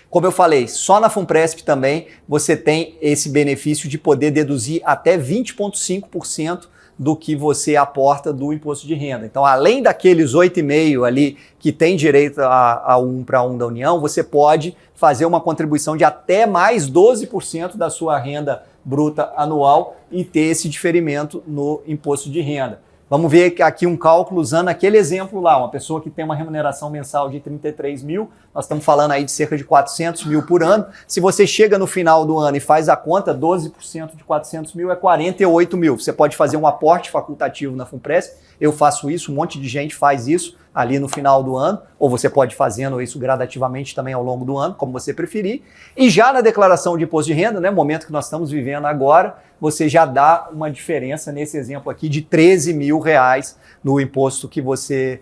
Como eu falei, só na FUNPRESP também você tem esse benefício de poder deduzir até 20,5% do que você aporta do imposto de renda. Então, além daqueles 8,5% ali que tem direito a 1 para 1 da União, você pode fazer uma contribuição de até mais 12% da sua renda bruta anual e ter esse diferimento no imposto de renda. Vamos ver aqui um cálculo usando aquele exemplo lá, uma pessoa que tem uma remuneração mensal de 33 mil, nós estamos falando aí de cerca de 400 mil por ano. Se você chega no final do ano e faz a conta, 12% de 400 mil é 48 mil. Você pode fazer um aporte facultativo na FUNPRESP, eu faço isso, um monte de gente faz isso ali no final do ano, ou você pode fazendo isso gradativamente também ao longo do ano, como você preferir. E já na declaração de imposto de renda, né, momento que nós estamos vivendo agora, você já dá uma diferença nesse exemplo aqui de 13 mil reais no imposto que você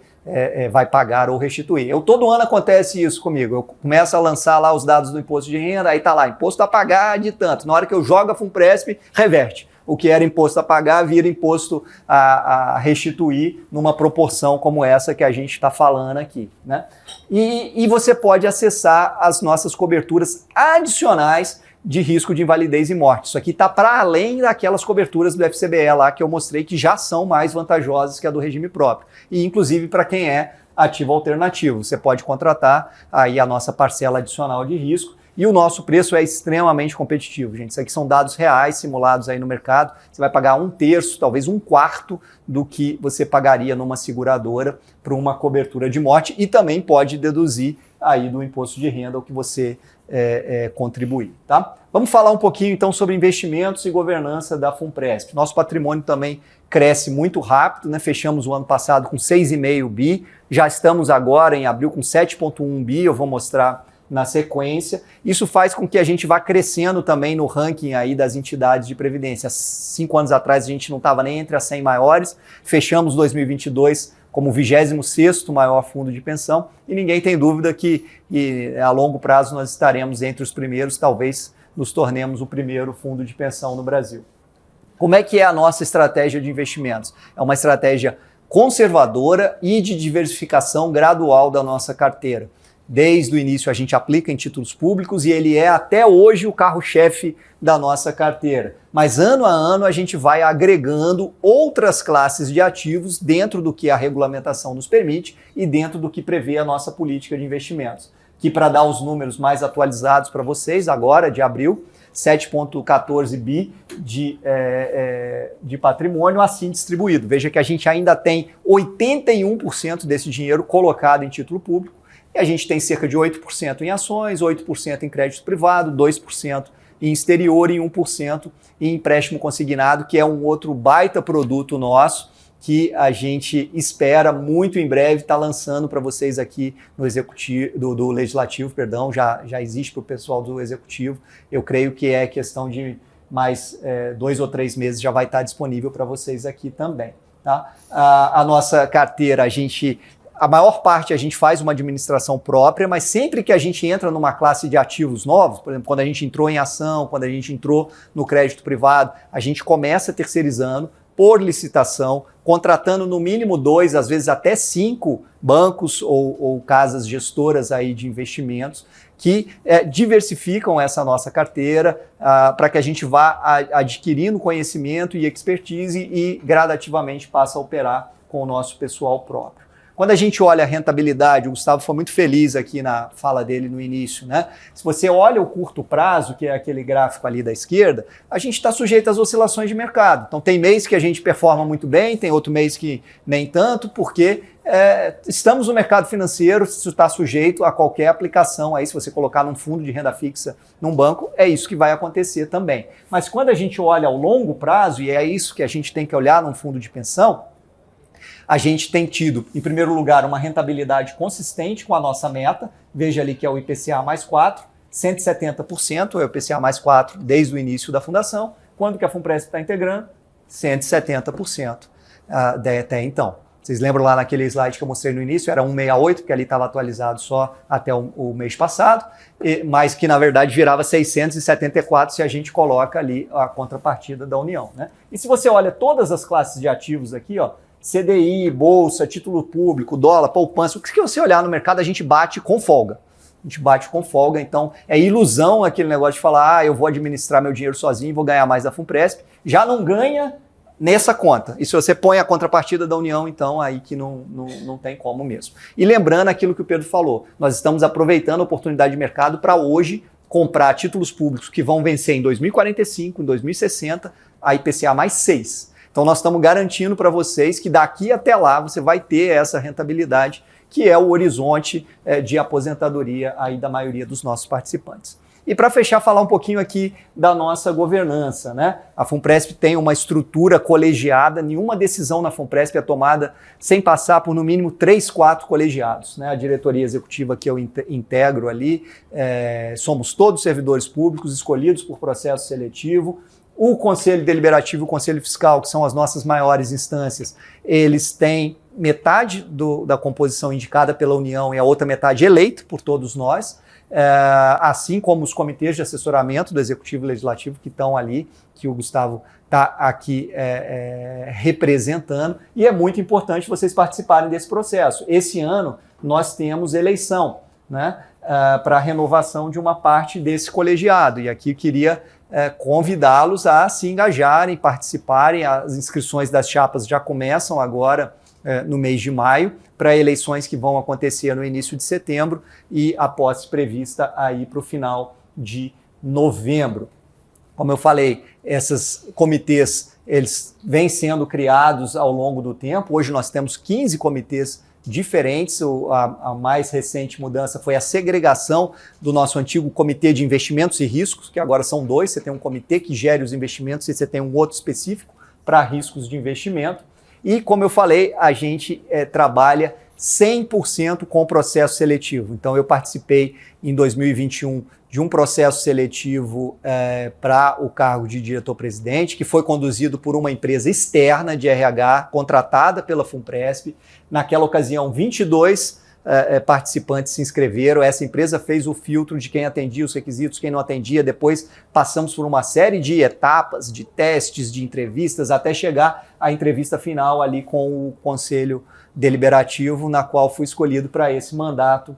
vai pagar ou restituir. Todo ano acontece isso comigo, eu começo a lançar lá os dados do imposto de renda, aí tá lá, imposto a pagar de tanto, na hora que eu jogo a FUNPRESP, reverte. O que era imposto a pagar vira imposto a restituir numa proporção como essa que a gente está falando aqui, né? E você pode acessar as nossas coberturas adicionais de risco de invalidez e morte. Isso aqui está para além daquelas coberturas do FCBE lá que eu mostrei que já são mais vantajosas que a do regime próprio. E inclusive para quem é ativo alternativo, você pode contratar aí a nossa parcela adicional de risco. E o nosso preço é extremamente competitivo, gente. Isso aqui são dados reais simulados aí no mercado. Você vai pagar 1/3, talvez 1/4 do que você pagaria numa seguradora para uma cobertura de morte e também pode deduzir aí do imposto de renda o que você contribuir, tá? Vamos falar um pouquinho então sobre investimentos e governança da FUNPRESP. Nosso patrimônio também cresce muito rápido, né? Fechamos o ano passado com 6,5 bi, já estamos agora em abril com 7,1 bi, eu vou mostrar na sequência. Isso faz com que a gente vá crescendo também no ranking aí das entidades de previdência. 5 anos atrás a gente não estava nem entre as 100 maiores, fechamos 2022 como o 26º maior fundo de pensão e ninguém tem dúvida que a longo prazo nós estaremos entre os primeiros, talvez nos tornemos o primeiro fundo de pensão no Brasil. Como é que é a nossa estratégia de investimentos? É uma estratégia conservadora e de diversificação gradual da nossa carteira. Desde o início a gente aplica em títulos públicos e ele é até hoje o carro-chefe da nossa carteira. Mas ano a ano a gente vai agregando outras classes de ativos dentro do que a regulamentação nos permite e dentro do que prevê a nossa política de investimentos. Que para dar os números mais atualizados para vocês, agora de abril, 7,14 bi de patrimônio assim distribuído. Veja que a gente ainda tem 81% desse dinheiro colocado em título público. E a gente tem cerca de 8% em ações, 8% em crédito privado, 2% em exterior e 1% em empréstimo consignado, que é um outro baita produto nosso que a gente espera muito em breve estar lançando para vocês aqui no executivo, do legislativo, perdão, já existe para o pessoal do executivo. Eu creio que é questão de mais 2 ou 3 meses já vai estar disponível para vocês aqui também, tá? A nossa carteira, a maior parte a gente faz uma administração própria, mas sempre que a gente entra numa classe de ativos novos, por exemplo, quando a gente entrou em ação, quando a gente entrou no crédito privado, a gente começa terceirizando por licitação, contratando no mínimo 2, às vezes até 5 bancos ou casas gestoras aí de investimentos que diversificam essa nossa carteira para que a gente vá adquirindo conhecimento e expertise e gradativamente passa a operar com o nosso pessoal próprio. Quando a gente olha a rentabilidade, o Gustavo foi muito feliz aqui na fala dele no início, né? Se você olha o curto prazo, que é aquele gráfico ali da esquerda, a gente está sujeito às oscilações de mercado. Então tem mês que a gente performa muito bem, tem outro mês que nem tanto, porque estamos no mercado financeiro, isso está sujeito a qualquer aplicação. Aí se você colocar num fundo de renda fixa num banco, é isso que vai acontecer também. Mas quando a gente olha ao longo prazo, e é isso que a gente tem que olhar num fundo de pensão, A gente tem tido, em primeiro lugar, uma rentabilidade consistente com a nossa meta. Veja ali que é o IPCA mais 4, 170% é o IPCA mais 4 desde o início da fundação. Quando que a FUNPRESP está integrando? 170% até então. Vocês lembram lá naquele slide que eu mostrei no início? Era 168, porque ali estava atualizado só até o mês passado, mas que na verdade virava 674 se a gente coloca ali a contrapartida da União, né? E se você olha todas as classes de ativos aqui, ó, CDI, Bolsa, título público, dólar, poupança, o que você olhar no mercado a gente bate com folga. A gente bate com folga, então é ilusão aquele negócio de falar, eu vou administrar meu dinheiro sozinho e vou ganhar mais da FUNPRESP. Já não ganha nessa conta. E se você põe a contrapartida da União, então aí que não tem como mesmo. E lembrando aquilo que o Pedro falou, nós estamos aproveitando a oportunidade de mercado para hoje comprar títulos públicos que vão vencer em 2045, em 2060, a IPCA mais 6. Então nós estamos garantindo para vocês que daqui até lá você vai ter essa rentabilidade, que é o horizonte de aposentadoria aí da maioria dos nossos participantes. E para fechar, falar um pouquinho aqui da nossa governança, né? A FUNPRESP tem uma estrutura colegiada, nenhuma decisão na FUNPRESP é tomada sem passar por no mínimo 3, 4 colegiados, né? A diretoria executiva que eu integro ali, somos todos servidores públicos escolhidos por processo seletivo. O Conselho Deliberativo e o Conselho Fiscal, que são as nossas maiores instâncias, eles têm metade da composição indicada pela União e a outra metade eleita por todos nós. Assim como os comitês de assessoramento do Executivo e Legislativo que estão ali, que o Gustavo está aqui representando, e é muito importante vocês participarem desse processo. Esse ano nós temos eleição, né, para a renovação de uma parte desse colegiado, e aqui eu queria convidá-los a se engajarem, participarem. As inscrições das chapas já começam agora no mês de maio, para eleições que vão acontecer no início de setembro e a posse prevista aí para o final de novembro. Como eu falei, esses comitês, eles vêm sendo criados ao longo do tempo. Hoje nós temos 15 comitês diferentes. A mais recente mudança foi a segregação do nosso antigo Comitê de Investimentos e Riscos, que agora são 2. Você tem um comitê que gere os investimentos e você tem um outro específico para riscos de investimento. E, como eu falei, a gente trabalha 100% com o processo seletivo. Então, eu participei em 2021 de um processo seletivo para o cargo de diretor-presidente, que foi conduzido por uma empresa externa de RH, contratada pela FUNPRESP. Naquela ocasião, 22 participantes se inscreveram. Essa empresa fez o filtro de quem atendia os requisitos, quem não atendia. Depois passamos por uma série de etapas, de testes, de entrevistas, até chegar à entrevista final ali com o Conselho Deliberativo, na qual fui escolhido para esse mandato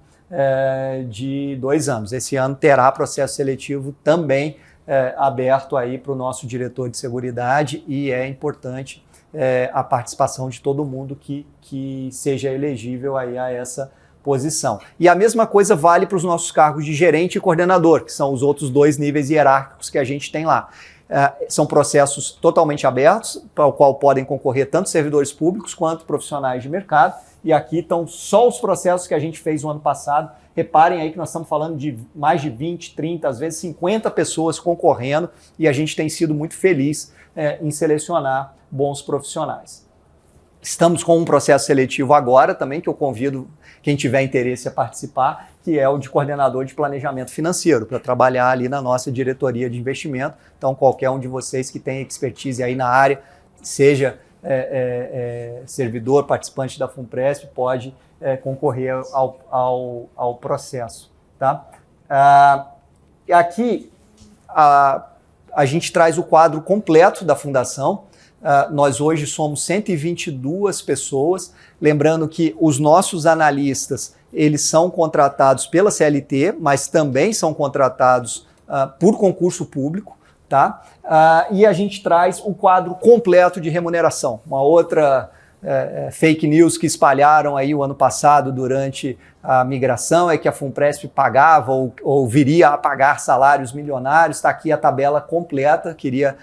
de 2 anos. Esse ano terá processo seletivo também aberto aí para o nosso diretor de seguridade, e é importante a participação de todo mundo que seja elegível aí a essa posição. E a mesma coisa vale para os nossos cargos de gerente e coordenador, que são os outros 2 níveis hierárquicos que a gente tem lá. São processos totalmente abertos, para o qual podem concorrer tanto servidores públicos quanto profissionais de mercado. E aqui estão só os processos que a gente fez no ano passado. Reparem aí que nós estamos falando de mais de 20, 30, às vezes 50 pessoas concorrendo, e a gente tem sido muito feliz em selecionar bons profissionais. Estamos com um processo seletivo agora também, que eu convido quem tiver interesse a participar, que é o de coordenador de planejamento financeiro, para trabalhar ali na nossa diretoria de investimento. Então, qualquer um de vocês que tenha expertise aí na área, seja servidor, participante da FUNPRESP, pode concorrer ao processo. Tá? Aqui a gente traz o quadro completo da fundação. Nós hoje somos 122 pessoas, lembrando que os nossos analistas, eles são contratados pela CLT, mas também são contratados por concurso público, tá? E a gente traz o quadro completo de remuneração. Uma outra fake news que espalharam aí o ano passado durante a migração é que a FUNPRESP pagava ou viria a pagar salários milionários. Está aqui a tabela completa, queria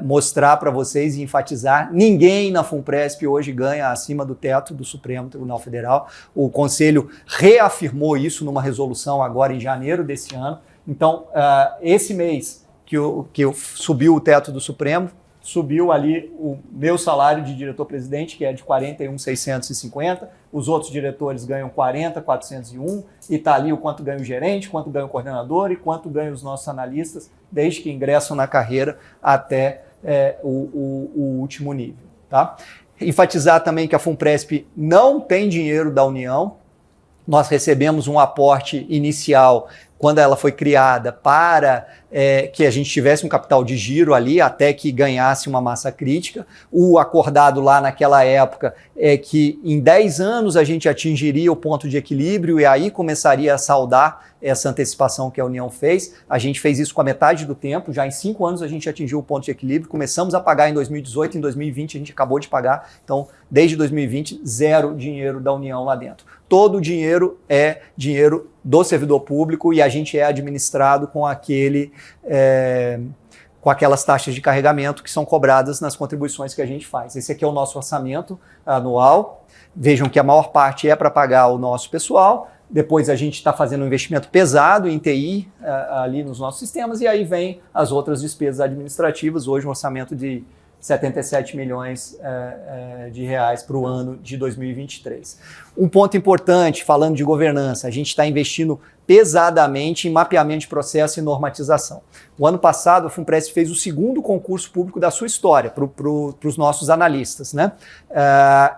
mostrar para vocês e enfatizar: ninguém na FUNPRESP hoje ganha acima do teto do Supremo Tribunal Federal. O Conselho reafirmou isso numa resolução agora em janeiro desse ano. Então, esse mês que subiu o teto do Supremo, subiu ali o meu salário de diretor-presidente, que é de 41.650, os outros diretores ganham 40.401, e está ali o quanto ganha o gerente, quanto ganha o coordenador e quanto ganham os nossos analistas, desde que ingressam na carreira até o último nível. Tá? Enfatizar também que a FUNPRESP não tem dinheiro da União. Nós recebemos um aporte inicial quando ela foi criada para que a gente tivesse um capital de giro ali até que ganhasse uma massa crítica. O acordado lá naquela época é que em 10 anos a gente atingiria o ponto de equilíbrio e aí começaria a saldar essa antecipação que a União fez. A gente fez isso com a metade do tempo, já em 5 anos a gente atingiu o ponto de equilíbrio, começamos a pagar em 2018, em 2020 a gente acabou de pagar, então desde 2020 zero dinheiro da União lá dentro. Todo o dinheiro é dinheiro do servidor público e a gente é administrado com com aquelas taxas de carregamento que são cobradas nas contribuições que a gente faz. Esse aqui é o nosso orçamento anual. Vejam que a maior parte é para pagar o nosso pessoal. Depois a gente está fazendo um investimento pesado em TI ali nos nossos sistemas e aí vem as outras despesas administrativas. Hoje um orçamento de 77 milhões de reais para o ano de 2023. Um ponto importante, falando de governança, a gente está investindo pesadamente em mapeamento de processo e normatização. O ano passado, a FUNPRESP fez o 2º concurso público da sua história para os nossos analistas, né?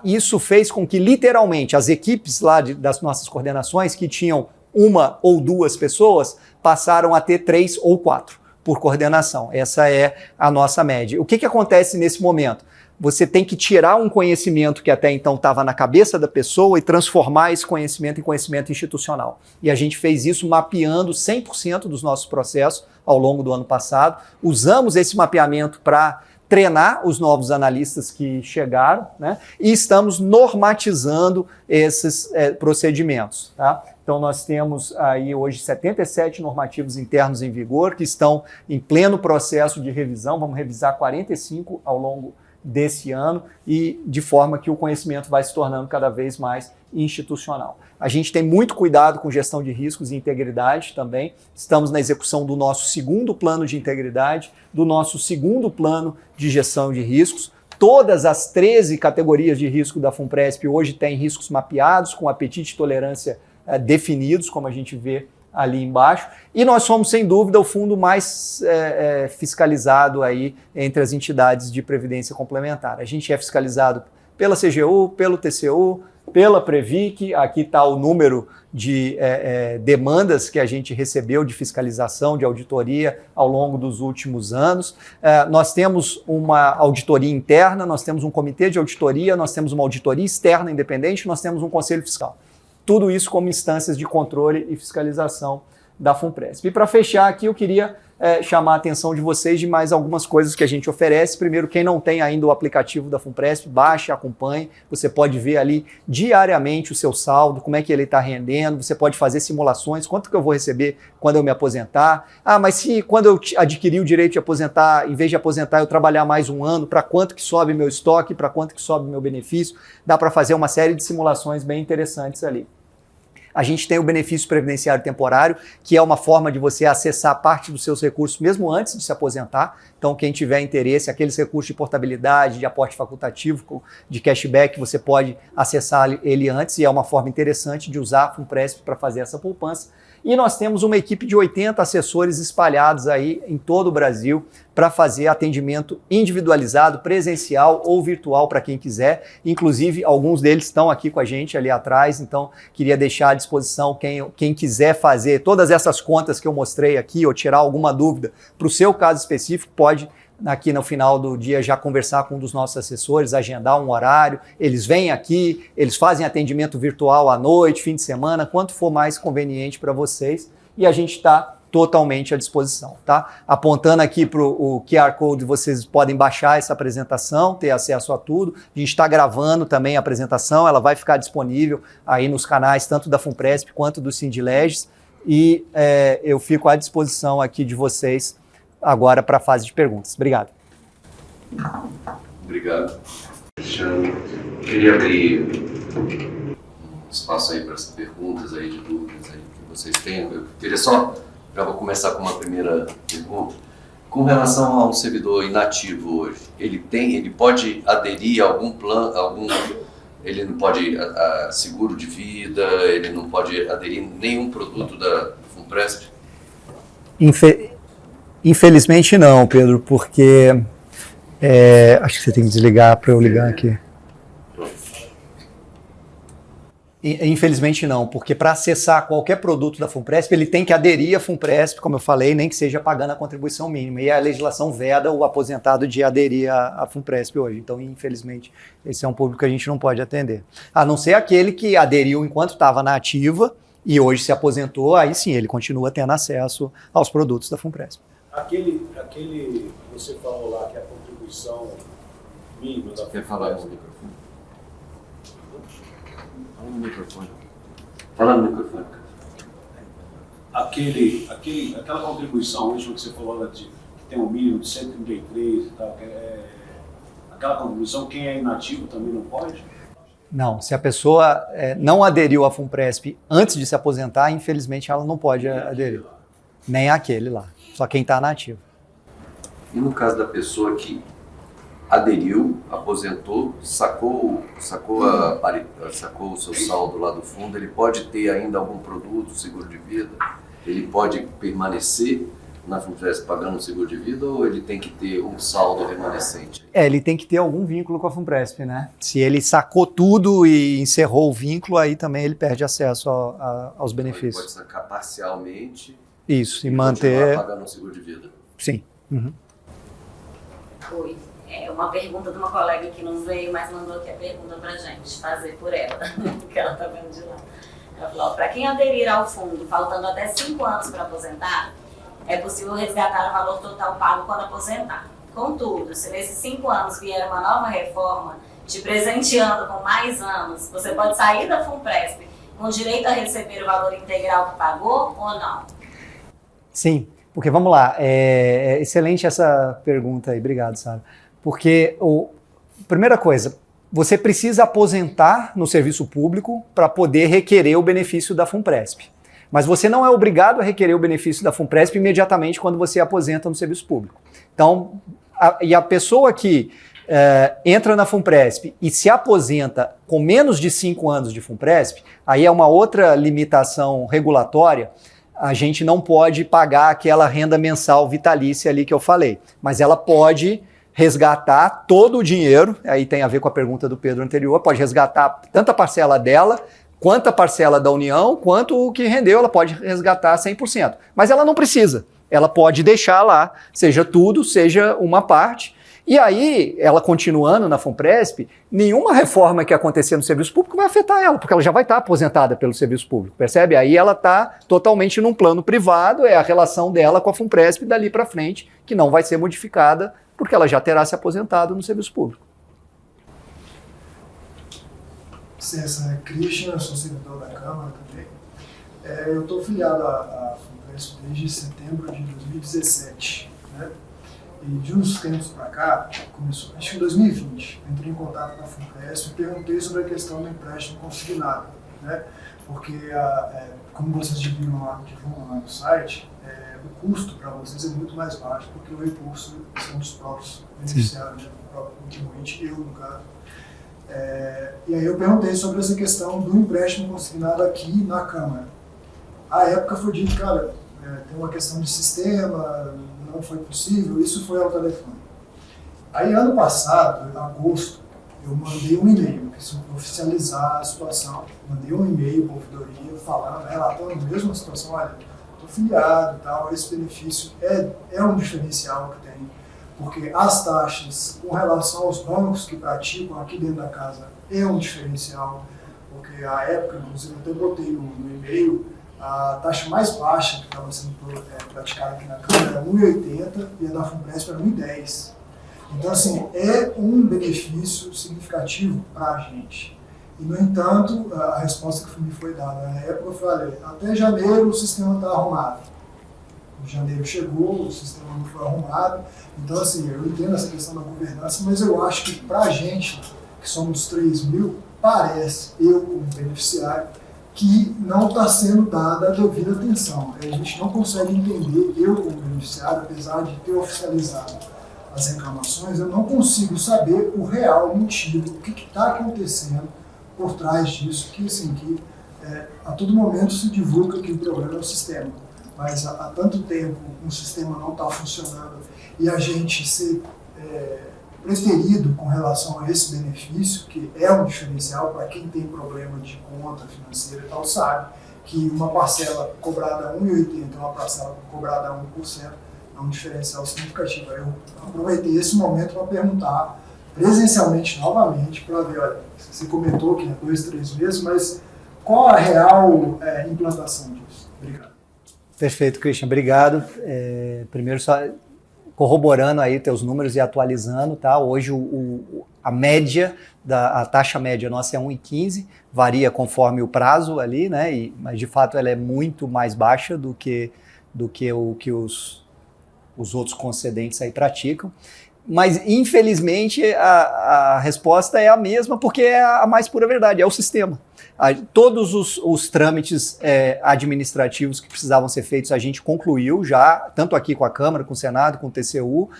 Isso fez com que, literalmente, as equipes lá das nossas coordenações, que tinham 1 ou 2 pessoas, passaram a ter 3 ou 4 por coordenação. Essa é a nossa média. O que acontece nesse momento? Você tem que tirar um conhecimento que até então estava na cabeça da pessoa e transformar esse conhecimento em conhecimento institucional. E a gente fez isso mapeando 100% dos nossos processos ao longo do ano passado. Usamos esse mapeamento para treinar os novos analistas que chegaram, né? E estamos normatizando esses procedimentos. Tá? Então nós temos aí hoje 77 normativos internos em vigor que estão em pleno processo de revisão. Vamos revisar 45 ao longo desse ano e de forma que o conhecimento vai se tornando cada vez mais institucional. A gente tem muito cuidado com gestão de riscos e integridade também. Estamos na execução do nosso 2º plano de integridade, do nosso 2º plano de gestão de riscos. Todas as 13 categorias de risco da FUNPRESP hoje têm riscos mapeados, com apetite e tolerância definidos, como a gente vê ali embaixo, e nós somos, sem dúvida, o fundo mais fiscalizado aí entre as entidades de previdência complementar. A gente é fiscalizado pela CGU, pelo TCU, pela Previc, aqui está o número de demandas que a gente recebeu de fiscalização, de auditoria ao longo dos últimos anos. Nós temos uma auditoria interna, nós temos um comitê de auditoria, nós temos uma auditoria externa independente, nós temos um conselho fiscal. Tudo isso como instâncias de controle e fiscalização da FUNPRESP. E para fechar aqui, eu queria chamar a atenção de vocês de mais algumas coisas que a gente oferece. Primeiro, quem não tem ainda o aplicativo da FUNPRESP, baixe, acompanhe. Você pode ver ali diariamente o seu saldo, como é que ele está rendendo. Você pode fazer simulações, quanto que eu vou receber quando eu me aposentar. Mas se quando eu adquirir o direito de aposentar, em vez de aposentar, eu trabalhar mais um ano, para quanto que sobe meu estoque, para quanto que sobe meu benefício. Dá para fazer uma série de simulações bem interessantes ali. A gente tem o benefício previdenciário temporário, que é uma forma de você acessar parte dos seus recursos mesmo antes de se aposentar. Então, quem tiver interesse, aqueles recursos de portabilidade, de aporte facultativo, de cashback, você pode acessar ele antes e é uma forma interessante de usar a FUNPRESP para fazer essa poupança. E nós temos uma equipe de 80 assessores espalhados aí em todo o Brasil para fazer atendimento individualizado, presencial ou virtual para quem quiser. Inclusive, alguns deles estão aqui com a gente ali atrás, então queria deixar à disposição quem quiser fazer todas essas contas que eu mostrei aqui ou tirar alguma dúvida para o seu caso específico, pode aqui no final do dia já conversar com um dos nossos assessores, agendar um horário, eles vêm aqui, eles fazem atendimento virtual à noite, fim de semana, quanto for mais conveniente para vocês, e a gente está totalmente à disposição, tá? Apontando aqui para o QR Code, vocês podem baixar essa apresentação, ter acesso a tudo. A gente está gravando também a apresentação, ela vai ficar disponível aí nos canais tanto da FUNPRESP quanto do Sindileges, e eu fico à disposição aqui de vocês agora para a fase de perguntas. Obrigado. Obrigado. Queria abrir espaço aí para as perguntas aí, de dúvidas aí que vocês têm. Eu queria só, já vou começar com uma primeira pergunta. Com relação a um servidor inativo hoje, ele pode aderir a algum plano, ele não pode seguro de vida, ele não pode aderir a nenhum produto da FUNPRESP? Infelizmente não, Pedro, porque acho que você tem que desligar para eu ligar aqui. Infelizmente não, porque para acessar qualquer produto da FUNPRESP, ele tem que aderir à FUNPRESP, como eu falei, nem que seja pagando a contribuição mínima. E a legislação veda o aposentado de aderir à FUNPRESP hoje. Então, infelizmente, esse é um público que a gente não pode atender. A não ser aquele que aderiu enquanto estava na ativa e hoje se aposentou, aí sim, ele continua tendo acesso aos produtos da FUNPRESP. Aquele você falou lá que é a contribuição mínima da FUNPRESP. Quer falar no microfone? Fala no microfone. Fala no microfone. Aquela contribuição hoje que você falou lá que tem um mínimo de 133 e tal, aquela contribuição, quem é inativo também não pode? Não, se a pessoa não aderiu à FUNPRESP antes de se aposentar, infelizmente ela não pode aderir. Nem aquele lá, só quem está na ativa. E no caso da pessoa que aderiu, aposentou, sacou o seu saldo lá do fundo, ele pode ter ainda algum produto, seguro de vida? Ele pode permanecer na FUNPRESP pagando o seguro de vida ou ele tem que ter um saldo remanescente? Ele tem que ter algum vínculo com a FUNPRESP, né? Se ele sacou tudo e encerrou o vínculo, aí também ele perde acesso aos benefícios. Ele pode sacar parcialmente. Isso, e manter... pagando o seguro de vida. Sim. Uhum. Oi. É uma pergunta de uma colega que não veio, mas mandou aqui a pergunta pra gente fazer por ela, que ela tá vendo de lá. Ela falou, para quem aderir ao fundo, faltando até 5 anos para aposentar, é possível resgatar o valor total pago quando aposentar. Contudo, se nesses 5 anos vier uma nova reforma, te presenteando com mais anos, você pode sair da FUNPRESP com direito a receber o valor integral que pagou ou não? Sim, porque vamos lá, é excelente essa pergunta aí, obrigado, Sara. Porque, primeira coisa, você precisa aposentar no serviço público para poder requerer o benefício da FUNPRESP. Mas você não é obrigado a requerer o benefício da FUNPRESP imediatamente quando você aposenta no serviço público. Então, a pessoa que entra na FUNPRESP e se aposenta com menos de 5 anos de FUNPRESP, aí é uma outra limitação regulatória, a gente não pode pagar aquela renda mensal vitalícia ali que eu falei, mas ela pode resgatar todo o dinheiro, aí tem a ver com a pergunta do Pedro anterior, pode resgatar tanto a parcela dela, quanto a parcela da União, quanto o que rendeu, ela pode resgatar 100%. Mas ela não precisa, ela pode deixar lá, seja tudo, seja uma parte, e aí, ela continuando na FUNPRESP, nenhuma reforma que acontecer no serviço público vai afetar ela, porque ela já vai estar aposentada pelo serviço público, percebe? Aí ela está totalmente num plano privado, é a relação dela com a FUNPRESP dali para frente, que não vai ser modificada, porque ela já terá se aposentado no serviço público. César Christian, eu sou servidor da Câmara também. Eu estou filiado à FUNPRESP desde setembro de 2017, né? E de uns tempos para cá, começou, acho que em 2020, eu entrei em contato com a FUNPRESP e perguntei sobre a questão do empréstimo consignado, né? Porque, como vocês divulgam lá no site, o custo para vocês é muito mais baixo, porque o recurso são dos próprios beneficiários, né? Do próprio contribuinte, eu no caso. E aí eu perguntei sobre essa questão do empréstimo consignado aqui na Câmara. À época foi dito, cara, tem uma questão de sistema, não foi possível, isso foi ao telefone. Aí ano passado, em agosto, eu mandei um e-mail, para oficializar a situação, mandei um e-mail para a ouvidoria falando, relatando a mesma situação, olha, estou filiado e tal, esse benefício é um diferencial que tem, porque as taxas com relação aos bancos que praticam aqui dentro da casa é um diferencial, porque à época, inclusive, eu até botei no e-mail, a taxa mais baixa que estava sendo praticada aqui na Câmara era 1,80 e a da FUNPRESP era 1,10. Então, assim, é um benefício significativo para a gente. E, no entanto, a resposta que me foi dada na época, eu falei, até janeiro o sistema está arrumado. Em janeiro chegou, o sistema não foi arrumado. Então, assim, eu entendo essa questão da governança, mas eu acho que para a gente, que somos 3 mil, parece, eu como beneficiário, que não está sendo dada a devida atenção. A gente não consegue entender, eu como beneficiário, apesar de ter oficializado as reclamações, eu não consigo saber o real motivo, o que está acontecendo por trás disso, que assim, a todo momento se divulga que o problema é o sistema, mas há tanto tempo o sistema não está funcionando e a gente ser preterido com relação a esse benefício, que é um diferencial para quem tem problema de conta financeira e tal, sabe que uma parcela cobrada a 1,80 e uma parcela cobrada a 1% é um diferencial significativo. Eu aproveitei esse momento para perguntar presencialmente novamente, para ver, olha, você comentou que é 2, 3 meses, mas qual a real implantação disso? Obrigado. Perfeito, Christian, obrigado. Primeiro, só corroborando aí teus números e atualizando, tá? Hoje a média, a taxa média nossa é 1,15, varia conforme o prazo ali, né? Mas de fato ela é muito mais baixa do que o que os outros concedentes aí praticam. Mas, infelizmente, a resposta é a mesma, porque é a mais pura verdade, é o sistema. Todos os trâmites administrativos que precisavam ser feitos, a gente concluiu já, tanto aqui com a Câmara, com o Senado, com o TCU,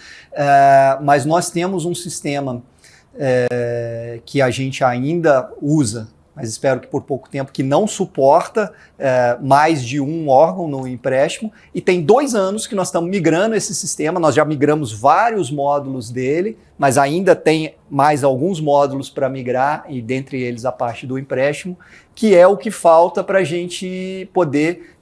mas nós temos um sistema que a gente ainda usa, mas espero que por pouco tempo, que não suporta mais de um órgão no empréstimo, e tem 2 anos que nós estamos migrando esse sistema, nós já migramos vários módulos dele, mas ainda tem mais alguns módulos para migrar, e dentre eles a parte do empréstimo, que é o que falta para a gente poder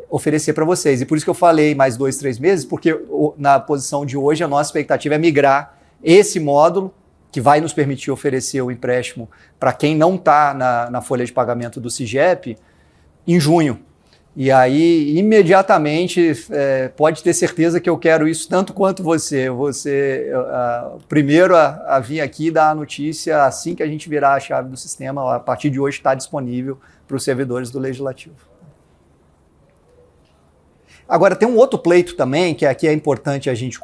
oferecer para vocês. E por isso que eu falei mais 2, 3 meses, porque na posição de hoje a nossa expectativa é migrar esse módulo, que vai nos permitir oferecer o empréstimo para quem não está na folha de pagamento do SIGEP, em junho. E aí, imediatamente, pode ter certeza que eu quero isso tanto quanto você. Você primeiro a vir aqui e dar a notícia assim que a gente virar a chave do sistema, a partir de hoje está disponível para os servidores do Legislativo. Agora, tem um outro pleito também, que aqui é importante a gente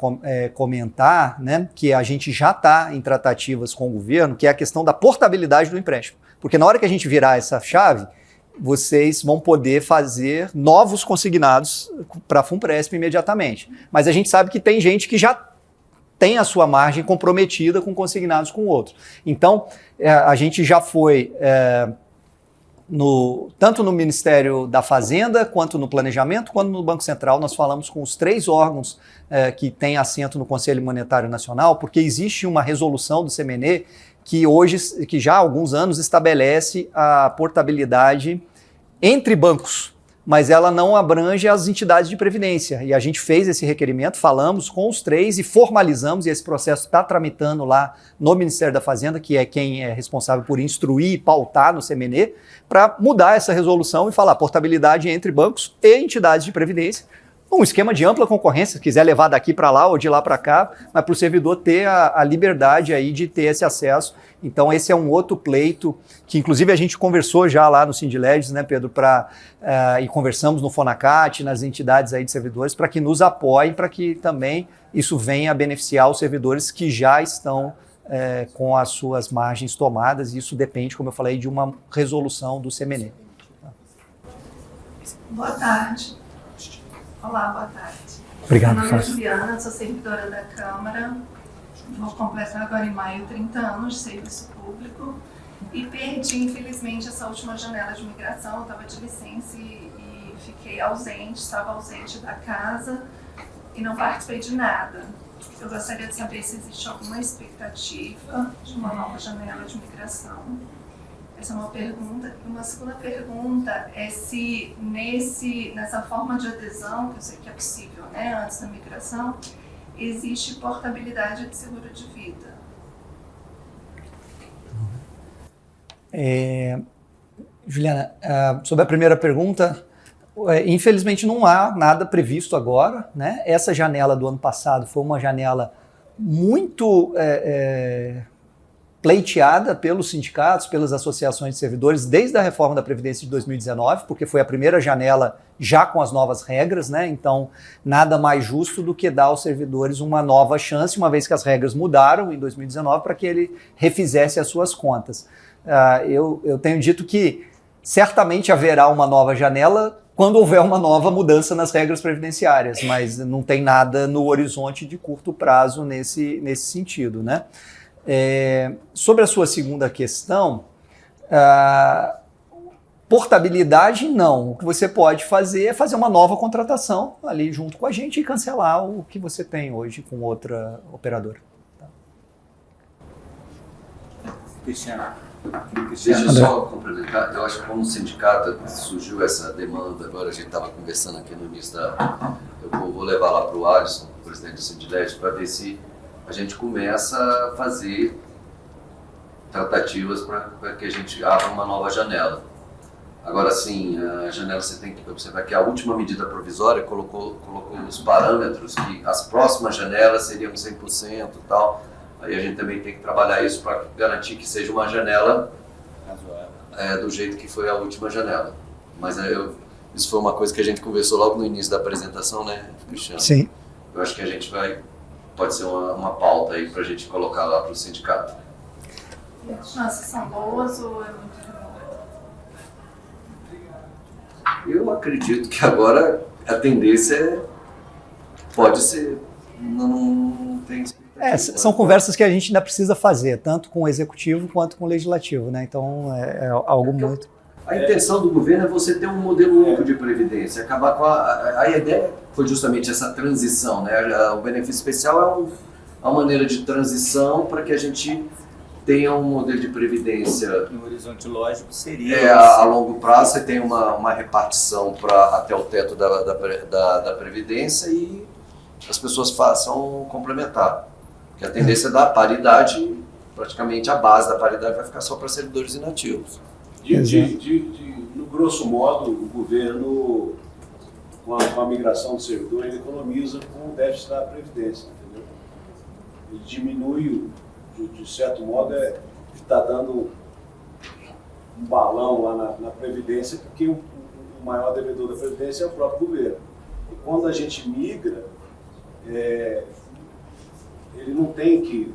comentar, né, que a gente já está em tratativas com o governo, que é a questão da portabilidade do empréstimo. Porque na hora que a gente virar essa chave, vocês vão poder fazer novos consignados para a FUNPRESP imediatamente. Mas a gente sabe que tem gente que já tem a sua margem comprometida com consignados com outros. Então, a gente já foi... tanto no Ministério da Fazenda, quanto no Planejamento, quanto no Banco Central, nós falamos com os 3 órgãos que têm assento no Conselho Monetário Nacional, porque existe uma resolução do CMNE que já há alguns anos estabelece a portabilidade entre bancos, mas ela não abrange as entidades de previdência. E a gente fez esse requerimento, falamos com os 3 e formalizamos, e esse processo está tramitando lá no Ministério da Fazenda, que é quem é responsável por instruir e pautar no CMNE, para mudar essa resolução e falar portabilidade entre bancos e entidades de previdência. Um esquema de ampla concorrência, se quiser levar daqui para lá ou de lá para cá, mas para o servidor ter a liberdade aí de ter esse acesso. Então esse é um outro pleito, que inclusive a gente conversou já lá no Sindileges, né, Pedro, e conversamos no Fonacat, nas entidades aí de servidores, para que nos apoiem, para que também isso venha a beneficiar os servidores que já estão com as suas margens tomadas, e isso depende, como eu falei, de uma resolução do CMNE. Boa tarde. Olá, boa tarde. Obrigado, Meu nome é Juliana, sou servidora da Câmara. Vou completar agora em maio 30 anos de serviço público e perdi, infelizmente, essa última janela de migração. Eu estava de licença e fiquei ausente, estava ausente da casa e não participei de nada. Eu gostaria de saber se existe alguma expectativa de uma nova janela de migração. Essa é uma pergunta. Uma segunda pergunta é se nessa forma de adesão, que eu sei que é possível, né, antes da migração, existe portabilidade de seguro de vida. Juliana, sobre a primeira pergunta, infelizmente não há nada previsto agora, né? Essa janela do ano passado foi uma janela muito pleiteada pelos sindicatos, pelas associações de servidores, desde a reforma da Previdência de 2019, porque foi a primeira janela já com as novas regras, né? Então, nada mais justo do que dar aos servidores uma nova chance, uma vez que as regras mudaram em 2019, para que ele refizesse as suas contas. eu tenho dito que certamente haverá uma nova janela quando houver uma nova mudança nas regras previdenciárias, mas não tem nada no horizonte de curto prazo nesse sentido, né? Sobre a sua segunda questão, portabilidade, não. O que você pode fazer é fazer uma nova contratação ali junto com a gente e cancelar o que você tem hoje com outra operadora. Cristiano. Deixa eu só complementar, eu acho que como sindicato surgiu essa demanda, agora a gente estava conversando aqui no início eu vou levar lá para o Alisson, o presidente do Sindilege, para ver se a gente começa a fazer tratativas para que a gente abra uma nova janela. Agora sim, a janela você tem que observar que a última medida provisória colocou os parâmetros que as próximas janelas seriam 100% e tal. Aí a gente também tem que trabalhar isso para garantir que seja uma janela do jeito que foi a última janela. Mas isso foi uma coisa que a gente conversou logo no início da apresentação, né, Cristiano? Sim. Eu acho que a gente pode ser uma pauta aí para a gente colocar lá para o sindicato. E as chances são boas ou é muito difícil? Eu acredito que agora a tendência pode ser, não tem expectativa. São conversas que a gente ainda precisa fazer, tanto com o executivo quanto com o legislativo, né? Então é algo muito... A intenção do governo é você ter um modelo único de previdência, acabar com a ideia foi justamente essa transição, né? O benefício especial é uma maneira de transição para que a gente tenha um modelo de previdência. No horizonte lógico seria... a longo prazo você tem uma repartição até o teto da previdência e as pessoas façam complementar. Porque a tendência da paridade, praticamente a base da paridade vai ficar só para servidores inativos. No grosso modo, o governo, com a migração do servidor, ele economiza com o déficit da Previdência, entendeu? Ele diminui, de certo modo, está dando um balão lá na Previdência, porque o maior devedor da Previdência é o próprio governo. E quando a gente migra, ele não tem que...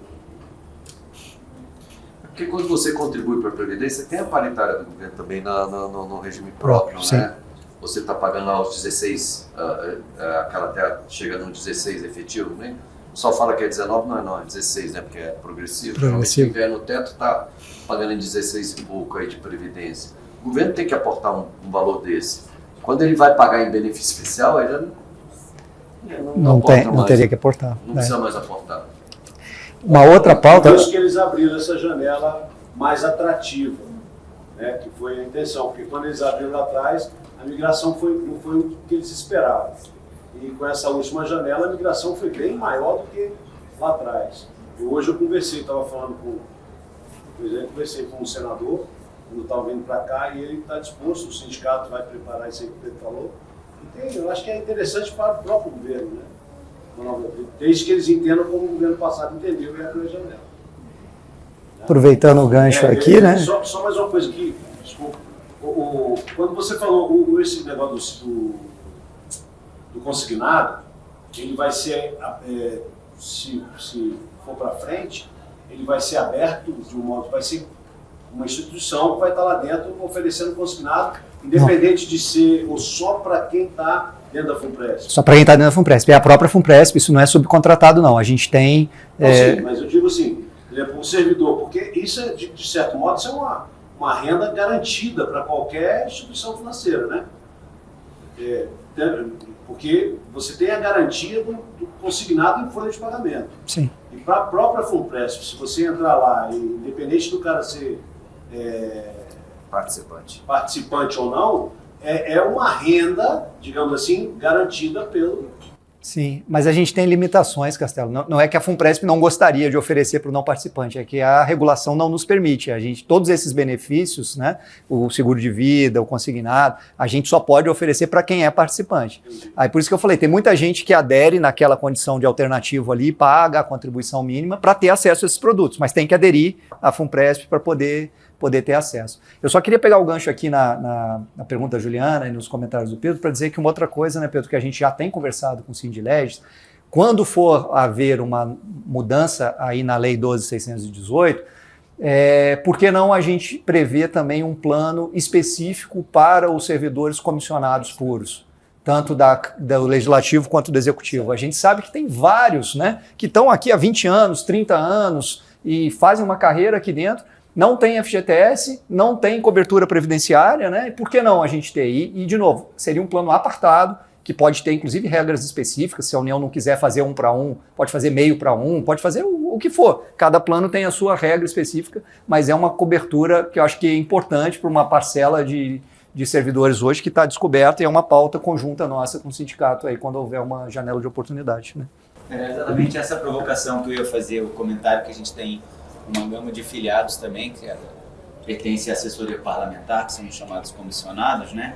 Porque quando você contribui para a Previdência, tem a paritária do governo também no regime próprio, sim, né? Você está pagando lá os 16, aquela até chega no 16 efetivo, né? O pessoal fala que é 19, não é 16, né? Porque é progressivo. Quem vier no teto está pagando em 16 e pouco aí de Previdência. O governo tem que aportar um valor desse. Quando ele vai pagar em benefício especial, ele não teria que aportar. Não precisa mais aportar. Uma outra pauta... Por isso que eles abriram essa janela mais atrativa, né, que foi a intenção, porque quando eles abriram lá atrás, a migração não foi o que eles esperavam. E com essa última janela, a migração foi bem maior do que lá atrás. E hoje eu estava falando com o senador, quando estava vindo para cá, e ele está disposto, o sindicato vai preparar isso aí que ele falou. E eu acho que é interessante para o próprio governo, né? Desde que eles entendam como o governo passado entendeu e abriu a janela. Aproveitando o gancho aqui, né? Só mais uma coisa aqui, desculpa. Quando você falou esse negócio do consignado, ele vai ser, se for para frente, ele vai ser aberto de um modo, vai ser uma instituição que vai estar lá dentro oferecendo consignado, independente de ser ou só para quem está dentro da FUNPRESP. Só para quem está dentro da FUNPRESP. É a própria FUNPRESP, isso não é subcontratado, não. A gente tem... Sim, mas eu digo assim, o servidor, porque isso, de certo modo, isso é uma renda garantida para qualquer instituição financeira, né? Porque você tem a garantia do consignado em folha de pagamento. Sim. E para a própria FUNPRESP, se você entrar lá, independente do cara ser participante ou não, é uma renda, digamos assim, garantida pelo... Sim, mas a gente tem limitações, Castelo. Não é que a FUNPRESP não gostaria de oferecer para o não participante, é que a regulação não nos permite. Todos esses benefícios, né, o seguro de vida, o consignado, a gente só pode oferecer para quem é participante. Aí por isso que eu falei, tem muita gente que adere naquela condição de alternativo ali, paga a contribuição mínima para ter acesso a esses produtos, mas tem que aderir à FUNPRESP para poder ter acesso. Eu só queria pegar o gancho aqui na pergunta da Juliana e nos comentários do Pedro para dizer que uma outra coisa, né, Pedro, que a gente já tem conversado com o Sindileges, quando for haver uma mudança aí na Lei 12.618, por que não a gente prever também um plano específico para os servidores comissionados puros, tanto do Legislativo quanto do Executivo? A gente sabe que tem vários, né, que estão aqui há 20 anos, 30 anos e fazem uma carreira aqui dentro, não tem FGTS, não tem cobertura previdenciária, né, e por que não a gente ter? E de novo, seria um plano apartado, que pode ter, inclusive, regras específicas. Se a União não quiser fazer 1 para 1, pode fazer meio para 1, pode fazer o que for. Cada plano tem a sua regra específica, mas é uma cobertura que eu acho que é importante para uma parcela de servidores hoje que está descoberta e é uma pauta conjunta nossa com o sindicato aí quando houver uma janela de oportunidade. Né? É exatamente essa provocação que eu ia fazer, o comentário que a gente tem uma gama de filiados também, que pertence à assessoria parlamentar, que são os chamados comissionados, né?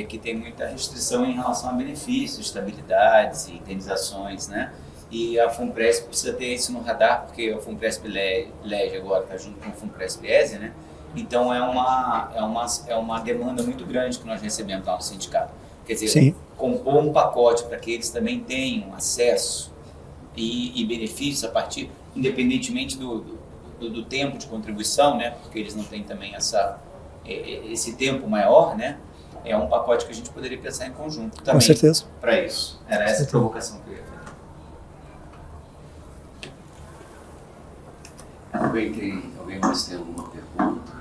Que tem muita restrição em relação a benefícios, estabilidades e indenizações, né? E a FUNPRESP precisa ter isso no radar, porque a FUNPRESP LEGE agora está junto com a FUNPRESP-ESE, né? Então é uma demanda muito grande que nós recebemos lá no sindicato. Quer dizer, Sim. compor um pacote para que eles também tenham acesso e benefícios a partir, independentemente do tempo de contribuição, né? Porque eles não têm também esse tempo maior, né? É um pacote que a gente poderia pensar em conjunto também. Com certeza. Para isso. Era essa a provocação que eu ia fazer. Alguém mais tem alguma pergunta?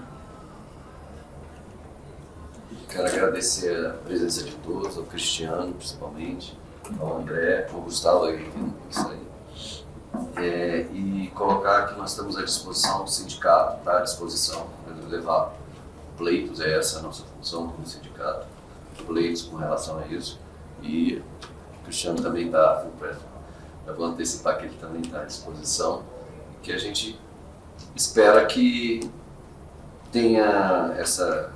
Quero agradecer a presença de todos, ao Cristiano principalmente, ao André, ao Gustavo aí que não pôde sair. E colocar que nós estamos à disposição, o sindicato está à disposição para levar pleitos, essa a nossa função como sindicato, pleitos com relação a isso. E o Cristiano também está, eu vou antecipar que ele também está à disposição, que a gente espera que tenha essa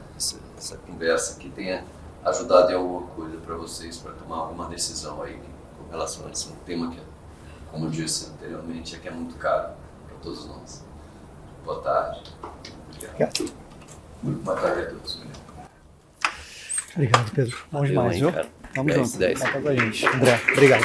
conversa, que tenha ajudado em alguma coisa para vocês, para tomar alguma decisão aí com relação a esse tema que, como eu disse anteriormente, é que é muito caro para todos nós. Boa tarde. Obrigado. Boa tarde a todos. Obrigado, Pedro. Bom demais, viu? Cara. Tamo 10, junto. 10. Tá com a gente. André, obrigado.